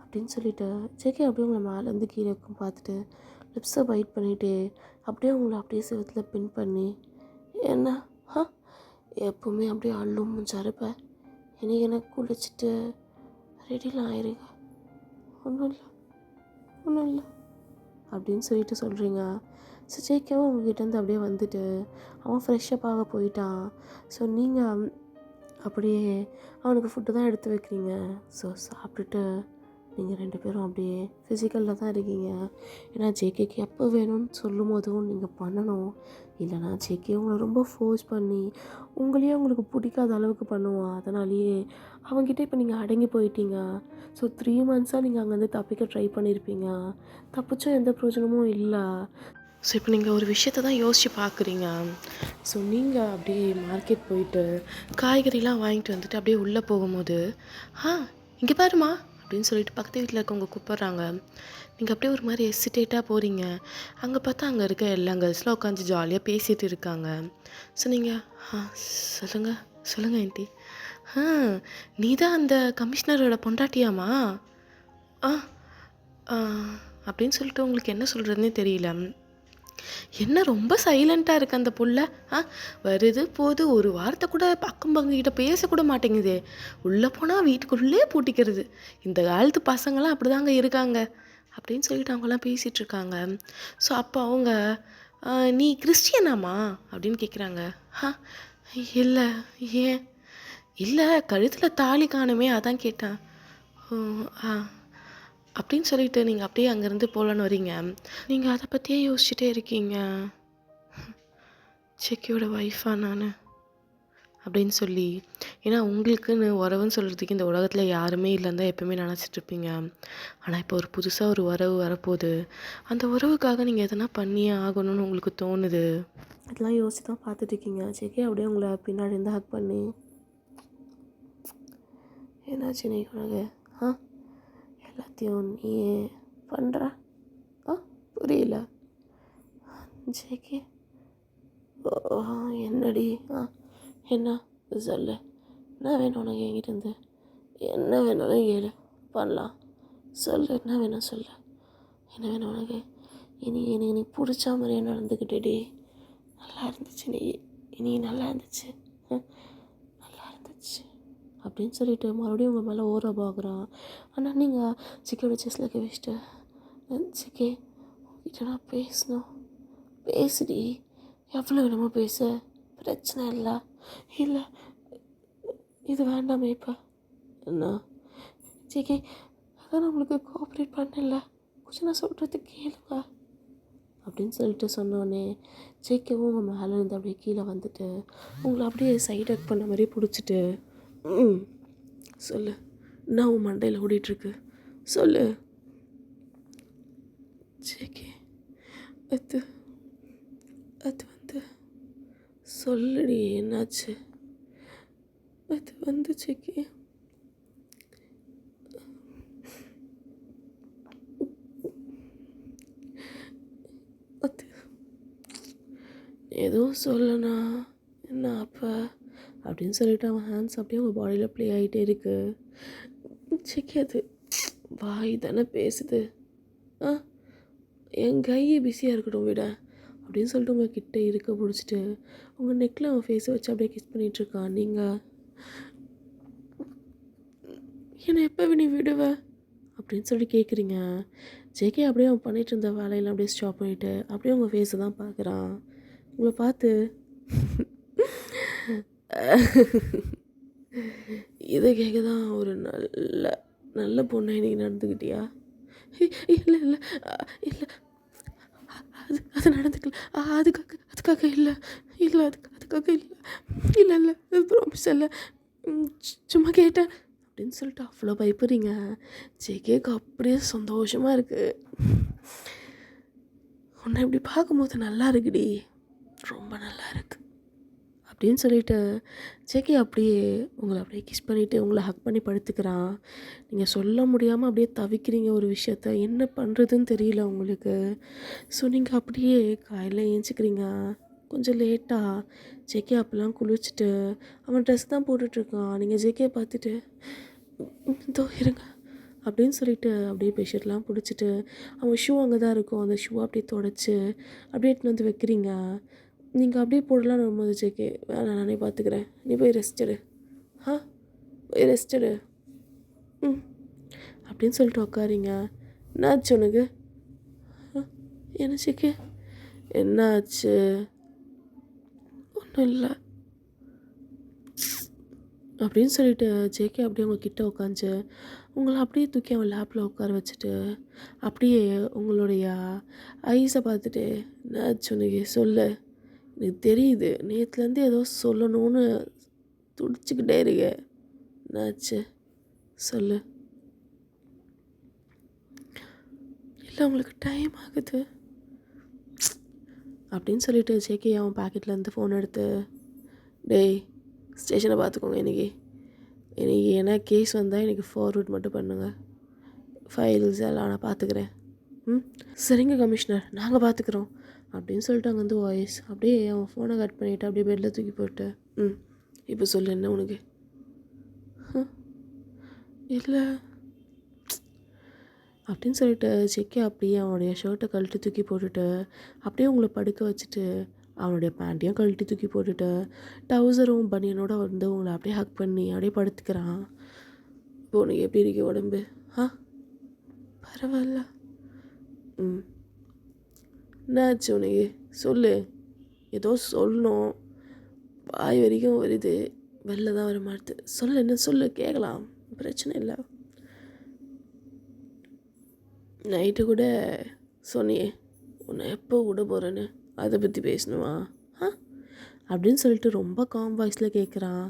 அப்படின்னு சொல்லிவிட்டு ஜேகே அப்படியே உங்களை மேலேருந்து கீழே இருக்கும் பார்த்துட்டு லிப்ஸை பைட் பண்ணிவிட்டு அப்படியே உங்களை அப்படியே செவத்தில் பின் பண்ணி என்ன எப்போவுமே அப்படியே அள்ளும் முஞ்சாருப்பேன். இன்றைக்கி எனக்கு குளிச்சுட்டு ரெடிலாம் ஆயிருங்க. ஒன்றும் இல்லை அப்படின்னு சொல்லிட்டு சொல்கிறீங்க. ஸோ ஜேகேவும் உங்ககிட்டேருந்து அப்படியே வந்துட்டு அவன் ஃப்ரெஷ்ஷப் ஆக போயிட்டான். ஸோ நீங்கள் அப்படியே அவனுக்கு ஃபுட்டு தான் எடுத்து வைக்கிறீங்க. ஸோ சாப்பிட்டுட்டு நீங்கள் 2 பேரும் அப்படியே ஃபிசிக்கலில் தான் இருக்கீங்க. ஏன்னா ஜேகேக்கு எப்போ வேணும்னு சொல்லும் போதும் நீங்கள் பண்ணணும். இல்லைனா ஜேகே உங்களை ரொம்ப ஃபோர்ஸ் பண்ணி உங்களையே உங்களுக்கு பிடிக்காத அளவுக்கு பண்ணுவான். அதனாலேயே அவங்ககிட்ட இப்போ நீங்கள் அடங்கி போயிட்டீங்க. ஸோ 3 மந்த்ஸாக நீங்கள் அங்கேருந்து தப்பிக்க ட்ரை பண்ணியிருப்பீங்க. தப்பிச்சும் எந்த பிரயோஜனமும் இல்லை. ஸோ இப்போ நீங்கள் ஒரு விஷயத்தை தான் யோசித்து பார்க்குறீங்க. ஸோ நீங்கள் அப்படியே மார்க்கெட் போயிட்டு காய்கறிலாம் வாங்கிட்டு வந்துட்டு அப்படியே உள்ளே போகும்போது இங்கே பாருமா அப்படின்னு சொல்லிட்டு பக்கத்து வீட்டில் இருக்கவங்க கூப்பிட்றாங்க. நீங்கள் அப்படியே ஒரு மாதிரி எசிட்டேட்டாக போகிறீங்க. அங்கே பார்த்தா அங்கே இருக்க எல்லா கேர்ள்ஸ்லாம் உட்காந்து ஜாலியாக பேசிகிட்டு இருக்காங்க. ஸோ நீங்கள் சொல்லுங்கள் ஆண்டி. நீ தான் அந்த கமிஷனரோட பொண்டாட்டியாமா அப்படின்னு சொல்லிட்டு உங்களுக்கு என்ன சொல்கிறதுனே தெரியல. என்ன ரொம்ப சைலண்ட்டாக இருக்குது அந்த புள்ள. வருது போது ஒரு வாரத்தை கூட அக்கம் பங்கக்கிட்ட பேசக்கூட மாட்டேங்குதே. உள்ளே போனால் வீட்டுக்குள்ளே பூட்டிக்கிறது. இந்த காலத்து பசங்களாம் அப்படி தாங்க இருக்காங்க அப்படின்னு சொல்லிட்டு அவங்களாம் பேசிகிட்டு இருக்காங்க. ஸோ அப்போ அவங்க நீ கிறிஸ்டியனாமா அப்படின்னு கேட்குறாங்க. இல்லை, ஏன்? இல்லை, கழுத்தில் தாலி காணுமே அதான் கேட்டேன். அப்படின்னு சொல்லிட்டு நீங்கள் அப்படியே அங்கேருந்து போகலான்னு வரீங்க. நீங்கள் அதை பற்றியே யோசிச்சுட்டே இருக்கீங்க. செக்கியோட ஒய்ஃபா நான் அப்படின்னு சொல்லி. ஏன்னா உங்களுக்குன்னு உறவுன்னு சொல்கிறதுக்கு இந்த உலகத்தில் யாருமே இல்லைன்னு தான் எப்போவுமே நினச்சிட்ருப்பீங்க. ஆனால் இப்போ ஒரு புதுசாக ஒரு உறவு வரப்போகுது. அந்த உறவுக்காக நீங்கள் எதனா பண்ணியே ஆகணும்னு உங்களுக்கு தோணுது. அதெல்லாம் யோசிச்சு தான் பார்த்துட்ருக்கீங்க. செக்கே அப்படியே உங்களை பின்னாடி இருந்து ஹக் பண்ணி என்னாச்சு நீ உனக்கு எல்லாத்தையும் நீயே பண்ணுற புரியல ஜேகே. என்னடி என்ன சொல்லு, என்ன வேணும் உனக்கு என்கிட்டேருந்து? என்ன வேணாலும் கேளு, பண்ணலாம். சொல்லு, என்ன வேணும் சொல்லு, என்ன வேணும் உனக்கு? எனக்கு நீ பிடிச்ச மாதிரியே நடந்துக்கிட்டேடி. நல்லா இருந்துச்சு, நீ நல்லா இருந்துச்சு, நல்லா இருந்துச்சு அப்படின்னு சொல்லிட்டு மறுபடியும் உங்கள் மேலே ஓர பார்க்குறான். ஆனால் நீங்கள் சிக்கோட செஸ்ஸில் வச்சுட்டு சிக்கே உங்ககிட்ட நான் பேசணும், பேசுடி, எவ்வளோ வேணுமோ பேச, பிரச்சனை இல்லை. இல்லை இது வேண்டாமே இப்போ என்ன ஜிகே, அதான் நான் உங்களுக்கு கோஆப்ரேட் பண்ணல, கொஞ்சம் நான் சொல்கிறது கேளுங்க அப்படின்னு சொல்லிட்டு சொன்னோடனே ஜேகேவும் உங்கள் மேலே இருந்து அப்படியே கீழே வந்துட்டு உங்களை அப்படியே சைட் அக் பண்ண மாதிரி பிடிச்சிட்டு சொல்லு, நான் உன் மண்டையில் ஓடிட்டுருக்கு, சொல்லு ஜேகே. அது வந்து சொல்லுடி, என்னாச்சு? அது வந்து ஜேகே, அது எதுவும் சொல்லணா என்ன அப்போ அப்படின்னு சொல்லிட்டு அவன் ஹேண்ட்ஸ் அப்படியே உங்கள் பாடியில் ப்ளே ஆகிட்டே இருக்கு. ஜேகே அது வாய் தானே பேசுது. என் கையை பிஸியாக இருக்கட்டும் விட அப்படின்னு சொல்லிட்டு உங்கள் கிட்ட இருக்க பிடிச்சிட்டு உங்கள் நெக்கில் அவன் ஃபேஸை வச்சு அப்படியே கிஸ் பண்ணிகிட்ருக்கான். நீங்கள் என்னை எப்போ நீ விடுவ அப்படின்னு சொல்லி கேட்குறீங்க. ஜேகே அப்படியே அவன் பண்ணிகிட்டு இருந்த வேலையெல்லாம் அப்படியே ஸ்டாப் பண்ணிவிட்டு அப்படியே உங்கள் ஃபேஸை தான் பார்க்குறான். உங்களை பார்த்து இதை கேட்க தான் ஒரு நல்ல நல்ல பொண்ணை இன்னைக்கு நடந்துக்கிட்டியா? இல்லை இல்லை இல்லை அது நடந்துக்கல. அதுக்காக இல்லை இல்லை அதுக்காக இல்லை இல்லை இல்லை ப்ராமிஸ் இல்லை சும்மா கேட்டேன் அப்படின்னு சொல்லிட்டு அவ்வளோ பயப்படுறீங்க. ஜேகேக்கு அப்படியே சந்தோஷமாக இருக்குது. உன்னை இப்படி பார்க்கும்போது நல்லா இருக்குடி, ரொம்ப நல்லா இருக்கு அப்படின்னு சொல்லிட்டு ஜேகே அப்படியே உங்களை அப்படியே கிஸ் பண்ணிவிட்டு உங்களை ஹக் பண்ணி படுத்துக்கிறான். நீங்கள் சொல்ல முடியாமல் அப்படியே தவிக்கிறீங்க ஒரு விஷயத்த, என்ன பண்ணுறதுன்னு தெரியல உங்களுக்கு. ஸோ நீங்கள் அப்படியே காலையில் ஏஞ்சிக்கிறீங்க. கொஞ்சம் லேட்டாக ஜேகே அப்பெல்லாம் குளிச்சுட்டு அவன் ட்ரெஸ் தான் போட்டுட்ருக்கான். நீங்கள் ஜேகே பார்த்துட்டு இதோ இருங்க அப்படின்னு சொல்லிட்டு அப்படியே பெட்ஷீட்லாம் பிடிச்சிட்டு அவன் ஷூ அங்கே தான் இருக்கும், அந்த ஷூவை அப்படியே தொடச்சி அப்படியே எடுத்துன்னு வந்து வைக்கிறீங்க. நீங்கள் அப்படியே போடலான்னு வரும்போது ஜேகே வேணாம் நானே பார்த்துக்கிறேன், நீ போய் ரெஸ்ட் எடு, போய் ரெஸ்ட் எடு அப்படின்னு சொல்லிட்டு உட்காரிங்க. என்னாச்சு உனக்கு? என்ன ஜேகே என்னாச்சு? ஒன்றும் இல்லை அப்படின்னு சொல்லிட்டு ஜேகே அப்படியே அவங்க கிட்டே உட்காந்து உங்களை அப்படியே தூக்கி அவன் லேப்பில் உட்கார வச்சுட்டு அப்படியே உங்களுடைய ஐஸை பார்த்துட்டு என்னாச்சு உனக்கு சொல்லு, எனக்கு தெரியுது நேற்றுலேருந்து ஏதோ சொல்லணும்னு துடிச்சிக்கிட்டே இருக்க, என்னாச்சு சொல்லு. இல்லை உங்களுக்கு டைம் ஆகுது அப்படின்னு சொல்லிட்டு ஜேகே அவன் பாக்கெட்லேருந்து ஃபோன் எடுத்து டேய் ஸ்டேஷனை பார்த்துக்கோங்க, இன்றைக்கி என்ன கேஸ் வந்தால் எனக்கு ஃபார்வர்ட் மட்டும் பண்ணுங்கள், ஃபைல்ஸ் எல்லாம் நான் பார்த்துக்கிறேன். சரிங்க கமிஷனர் நாங்கள் பார்த்துக்குறோம் அப்படின்னு சொல்லிட்டு அங்கே வந்து வாய்ஸ் அப்படியே அவன் ஃபோனை கட் பண்ணிவிட்டு அப்படியே பெட்டில் தூக்கி போட்டு இப்போ சொல்லு என்ன உனக்கு? இல்லை அப்படின்னு சொல்லிட்டு ஜேகே அப்படியே அவனுடைய ஷர்ட்டை கழட்டி தூக்கி போட்டுட்டு அப்படியே உங்களை படுக்க வச்சுட்டு அவனுடைய பேண்ட்டையும் கழட்டி தூக்கி போட்டுட்டு டவுசரும் பனியனோட வந்து உங்களை அப்படியே ஹக் பண்ணி அப்படியே படுத்துக்கிறான். இப்போ உனக்கு எப்படி இருக்கு உடம்பு? பரவாயில்ல. என்னாச்சு உனக்கு சொல்லு, ஏதோ சொல்லணும், வாய் வரைக்கும் வருது, வெளில தான் வர மாட்டுது, சொல்லு என்ன சொல்லு கேட்கலாம், பிரச்சனை இல்லை. நைட்டு கூட சொன்னியே உன்னை எப்போ விட போகிறேன்னு, அதை பற்றி பேசணுமா அப்படின்னு சொல்லிட்டு ரொம்ப காம் வாய்ஸில் கேட்குறான்.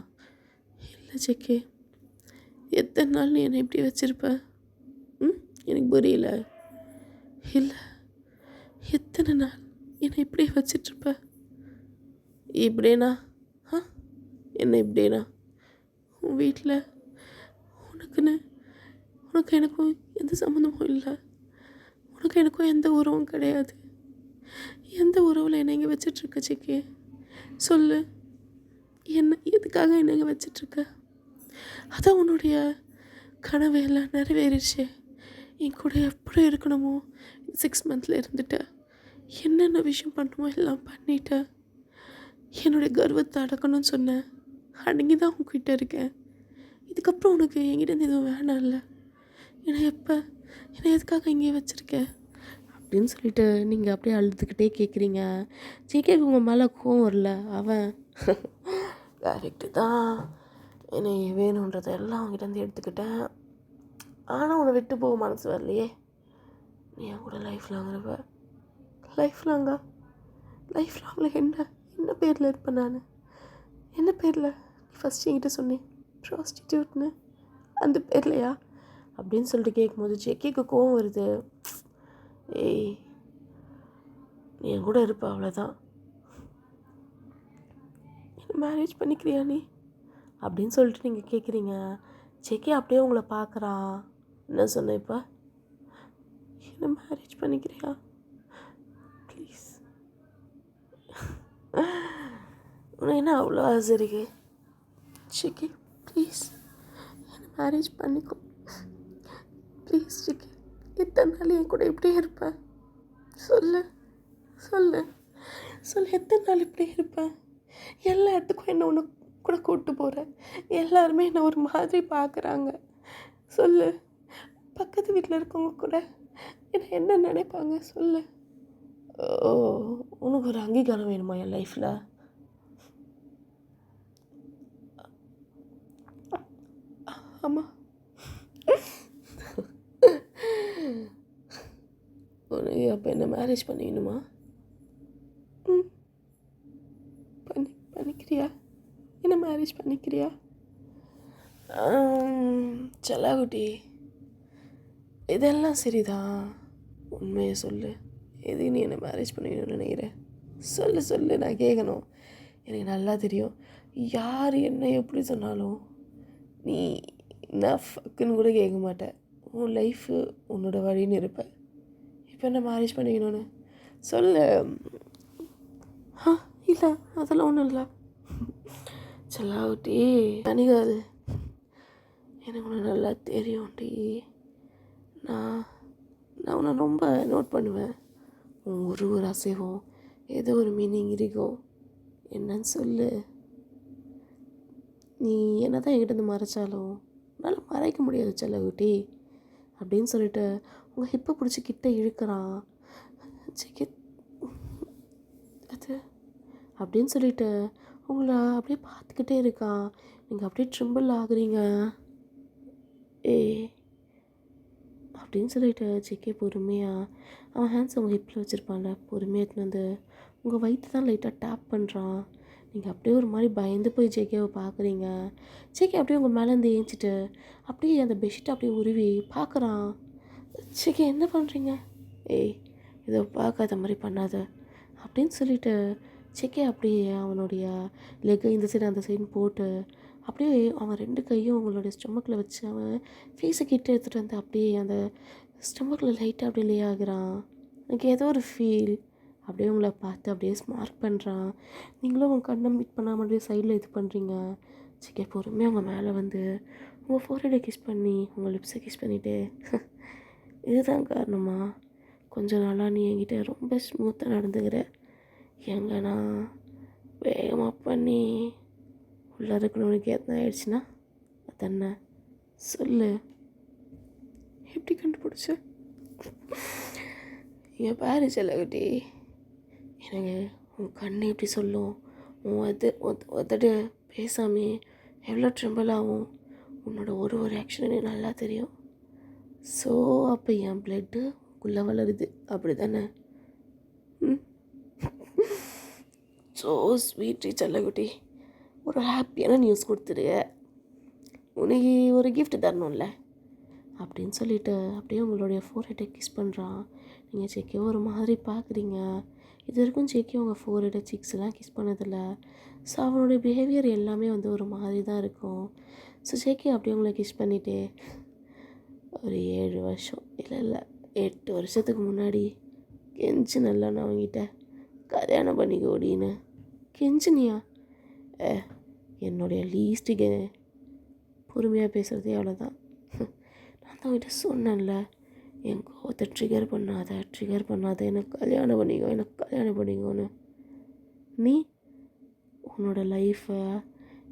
இல்லை ஜேகே எத்தனை நாள் நீ என்னை இப்படி வச்சுருப்ப? எனக்கு புரியல. இல்லை எத்தனை நாள் என்னை இப்படியே வச்சிட்ருப்ப? இப்படினா என்ன இப்படினா? உன் வீட்டில் உனக்கு எனக்கும் எந்த சம்மந்தமும் இல்லை, உனக்கு எனக்கும் எந்த உறவும் கிடையாது. எந்த உறவில் என்னை இங்கே வச்சிட்ருக்க ஜேகே சொல்லு, என்ன எதுக்காக என்னை இங்கே வச்சிட்ருக்க? அதான் உன்னுடைய கனவு எல்லாம் நிறைவேறிடுச்சே, என் கூட எப்படி இருக்கணுமோ 6 மந்த்தில் இருந்துட்ட, என்னென்ன விஷயம் பண்ணணுமோ எல்லாம் பண்ணிட்ட, என்னுடைய கர்வத்தை அடக்கணும்னு சொன்னேன், அடங்கி தான் உங்ககிட்ட இருக்கேன். இதுக்கப்புறம் உனக்கு என்கிட்ட எதுவும் வேணாம் இல்லை, என்னை எதுக்காக இங்கே வச்சுருக்கேன் அப்படின்னு சொல்லிட்டு நீங்கள் அப்படியே அழுதுகிட்டே கேட்குறீங்க. ஜேகேக்கு உங்கள் மேலே கோவம் வரல, அவன் கரெக்டு தான், என்னை வேணுன்றதை எல்லாம் அவங்ககிட்ட எடுத்துக்கிட்டேன், ஆனால் உன்னை விட்டு போக மனசு வரலையே, நீ என் கூட லைஃப் லாங் இருப்ப. லைஃப் லாங்கில் என்ன பேரில் இருப்பேன் நான்? என்ன பேரில் நீ ஃபஸ்ட் என்கிட்ட சொன்னேன் ப்ராஸ்டிடியூட்னு, அந்த பேர்லையா அப்படின்னு சொல்லிட்டு கேட்கும்போது ஜேகேக்கு கோவம் வருது. ஏய் நீ என் கூட இருப்ப அவ்வளோதான், என்ன மேரேஜ் பண்ணிக்கிறியா நீ அப்படின்னு சொல்லிட்டு நீங்கள் கேட்குறீங்க. ஜேகே அப்படியே உங்களை பார்க்குறான். என்ன சொன்ன இப்போ? என்ன மேரேஜ் பண்ணிக்கிறியா ப்ளீஸ்? உனக்கு என்ன அவ்வளோ ஆசை இருக்கு? ஜேகே ப்ளீஸ் என்ன மேரேஜ் பண்ணிக்கோ ப்ளீஸ் ஜேகே, எத்தனை நாள் என் கூட இப்படியே இருப்பேன்? சொல்லு சொல்லு சொல்லு. எத்தனை நாள் இப்படி இருப்பேன்? எல்லா இடத்துக்கும் என்ன ஒன்று கூட கூப்பிட்டு போகிறேன். எல்லாருமே என்னை ஒரு மாதிரி பார்க்குறாங்க. சொல்லு. பக்கத்து வீட்டில் இருக்கவங்க கூட என்னை என்ன நினைப்பாங்க சொல்லு. ஓ, உனக்கு ஒரு அங்கீகாரம் வேணுமா என் லைஃப்பில்? ஆமாம். உனக்கு அப்போ என்ன மேரேஜ் பண்ணிக்கணுமா? ம், பண்ணிக்கிறியா? என்ன மேரேஜ் பண்ணிக்கிறியா? செல்லாக்குட்டி, இதெல்லாம் சரிதான். உண்மையை சொல்லு. எது நீ என்னை மேரேஜ் பண்ணிக்கணும்னு நினைக்கிறேன்? சொல்லு சொல்லு, நான் கேட்கணும். எனக்கு நல்லா தெரியும், யார் என்ன எப்படி சொன்னாலும் நீ நான் ஃபக்குன்னு கூட கேட்க மாட்டேன். உன் லைஃபு உன்னோட வழின்னு இருப்பேன். இப்போ என்ன மேரேஜ் பண்ணிக்கணும்னு சொல்லு. இல்லை, அதெல்லாம் ஒன்றும் இல்லை. செல்லாவுட்டி அணிகள், எனக்கு உன்னை நல்லா தெரியும்டி. நான் நான் உன்னை ரொம்ப நோட் பண்ணுவேன். உன் ஒரு அசைவும் ஏதோ ஒரு மீனிங் இருக்கும். என்னன்னு சொல்லு. நீ என்ன தான் என்கிட்ட மறைச்சாலும் என்னால் மறைக்க முடியாது செல்லகுட்டி அப்படின்னு சொல்லிட்டு உங்கள் ஹிப்பை பிடிச்சி கிட்ட இழுக்கிறான். அது அப்படின்னு சொல்லிட்டு உங்களை அப்படியே பார்த்துக்கிட்டே இருக்கான். நீங்கள் அப்படியே ட்ரிம்பிள் ஆகுறீங்க. அப்படின்னு சொல்லிட்டு ஜேகே பொறுமையாக அவன் ஹேண்ட்ஸ் உங்கள் ஹிப்பில் வச்சுருப்பான்ல, பொறுமையாக எடுத்துன்னு வந்து உங்கள் வயிற்று தான் லைட்டாக டேப் பண்ணுறான். நீங்கள் அப்படியே ஒரு மாதிரி பயந்து போய் ஜேகேவை பார்க்குறீங்க. ஜேகே அப்படியே உங்கள் மேலேருந்து ஏஞ்சிட்டு அப்படியே அந்த பெட்ஷீட்டை அப்படியே உருவி பார்க்குறான். ஜேகே என்ன பண்ணுறீங்க? இதை பார்க்காத மாதிரி பண்ணாத அப்படின்னு சொல்லிட்டு ஜேகே அப்படியே அவனுடைய லெக்கை இந்த சைடு அந்த சைடு போட்டு அப்படியே அவன் 2 கையும் அவங்களுடைய ஸ்டொமக்கில் வச்சு அவன் ஃபேஸை கிட்ட எடுத்துகிட்டு வந்து அப்படியே அந்த ஸ்டொமக்கில் லைட்டாக அப்படியே லே ஆகுறான். எனக்கு ஏதோ ஒரு ஃபீல். அப்படியே உங்களை பார்த்து அப்படியே ஸ்மார்ட் பண்ணுறான். நீங்களும் உங்கள் கண்ணை மீட் பண்ணாமல் அப்படியே சைடில் இது பண்ணுறீங்க. சிக்கே பொறுமையாக அவங்க மேலே வந்து உங்கள் ஃபோர்ஹெட்டை கிஸ் பண்ணி உங்கள் லிப்ஸை கிஸ் பண்ணிவிட்டு இதுதான் காரணமா கொஞ்ச நாளாக நீ என்கிட்ட ரொம்ப ஸ்மூத்தாக நடந்துக்கிற. எங்கன்னா வேகமாக பண்ணி உள்ளே இருக்கணும்னு எத்தனை ஆயிடுச்சுன்னா அதென்ன சொல்லு. எப்படி கண்டுபிடிச்ச? என் பேரு செல்லகுட்டி, எனக்கு உன் கண்ணு எப்படி சொல்லும், உன் ஒத்தட்டு பேசாமே எவ்வளோ ட்ரிம்பிள் ஆகும், உன்னோட ஒரு ஆக்ஷன் எனக்கு நல்லா தெரியும். ஸோ அப்போ என் பிளட்டு உள்ளே வளருது அப்படி தானே? ஸோ ஸ்வீட் செல்லகுட்டி, ஒரு ஹாப்பியான நியூஸ் கொடுத்துருக்க. உனக்கு ஒரு கிஃப்ட் தரணும்ல அப்படின்னு சொல்லிட்டு அப்படியே உங்களுடைய ஃபோர்ஹெட்டை கிஸ் பண்ணுறான். நீங்கள் ஜேகே ஒரு மாதிரி பார்க்குறீங்க. இது வரைக்கும் ஜேகே உங்கள் ஃபோர்ஹெட்டை சிக்ஸ்லாம் கிஸ் பண்ணதில்லை. ஸோ அவனுடைய பிஹேவியர் எல்லாமே வந்து ஒரு மாதிரி தான் இருக்கும். ஸோ ஜேகே அப்படியே உங்களை கிஸ் பண்ணிவிட்டு ஒரு 7 வருஷம் இல்லை 8 வருஷத்துக்கு முன்னாடி கெஞ்சு நல்லா நான் அவங்ககிட்ட கல்யாணம் பண்ணிக்க ஓடின்னு கெஞ்சினியா? என்னுடைய லீஸ்ட்டுக்கு பொறுமையாக பேசுகிறதே அவ்வளோதான். நான் தான் அவங்ககிட்ட சொன்னேன்ல, என் கோவத்தை ட்ரிகர் பண்ணாத, எனக்கு கல்யாணம் பண்ணிக்கோன்னு. நீ உன்னோட லைஃப்பை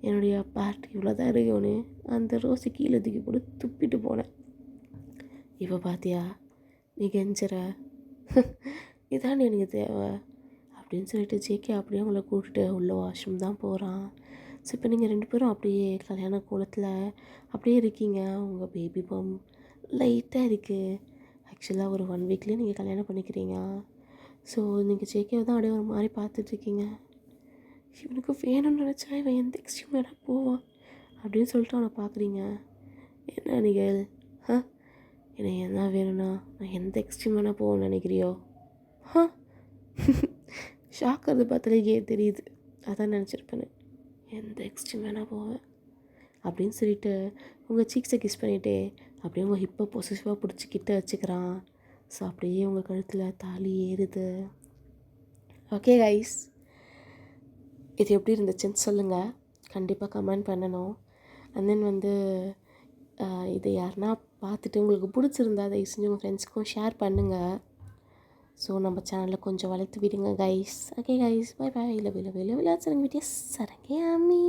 என்னுடைய பார்ட்டி இவ்வளோ தான் இருக்குன்னு அந்த ரோஸை கீழே தூக்கி போட்டு துப்பிட்டு போனேன். இப்போ பார்த்தியா நீ கெஞ்சுற, இதான் எனக்கு தேவை அப்படின்னு சொல்லிட்டு ஜேகே அப்படியே உங்களை கூப்பிட்டு உள்ள வாஷ்ரூம் தான் போகிறான். ஸோ இப்போ நீங்கள் 2 பேரும் அப்படியே கல்யாண கோலத்தில் அப்படியே இருக்கீங்க. உங்கள் பேபி பம் லைட்டாக இருக்குது. ஆக்சுவலாக ஒரு 1 வீக்லேயே நீங்கள் கல்யாணம் பண்ணிக்கிறீங்க. ஸோ நீங்கள் ஜேகேவை தான் அப்படியே ஒரு மாதிரி பார்த்துட்ருக்கீங்க. இவனுக்கு வேணும்னு நினச்சா இவன் எந்த எக்ஸ்ட்ரீம் வேணால் போவான் அப்படின்னு சொல்லிட்டு அவனை பார்க்குறீங்க. என்ன நீங்கள் எனக்கு என்ன வேணும்னா நான் எந்த எக்ஸ்ட்ரீம் வேணால் போவேன்னு நினைக்கிறியோ? ஷாக்கிறது பார்த்தாலே தெரியுது. அதான் நினச்சிருப்பேன்னு. எந்த எக்ஸ்ட்ரீம் வேணால் போவேன் அப்படின்னு சொல்லிட்டு உங்கள் சீக்ஸை கிஸ் பண்ணிவிட்டு அப்படியே உங்கள் ஹிப்பை பொசிட்டிவாக பிடிச்சி கிட்ட வச்சுக்கிறான். ஸோ அப்படியே உங்கள் கழுத்தில் தாலி ஏறுது. ஓகே கைஸ், இது எப்படி இருந்துச்சுன்னு சொல்லுங்கள். கண்டிப்பாக கமெண்ட் பண்ணணும். அண்ட் தென் வந்து இதை யாருன்னா பார்த்துட்டு உங்களுக்கு பிடிச்சிருந்தா அதை செஞ்சு உங்கள் ஃப்ரெண்ட்ஸ்க்கும் ஷேர் பண்ணுங்கள். ஸோ நம்ம சேனலில் கொஞ்சம் வளர்த்து விடுங்க guys. Okay guys, bye bye. Love you love you love you. சரங்கே ஆமி.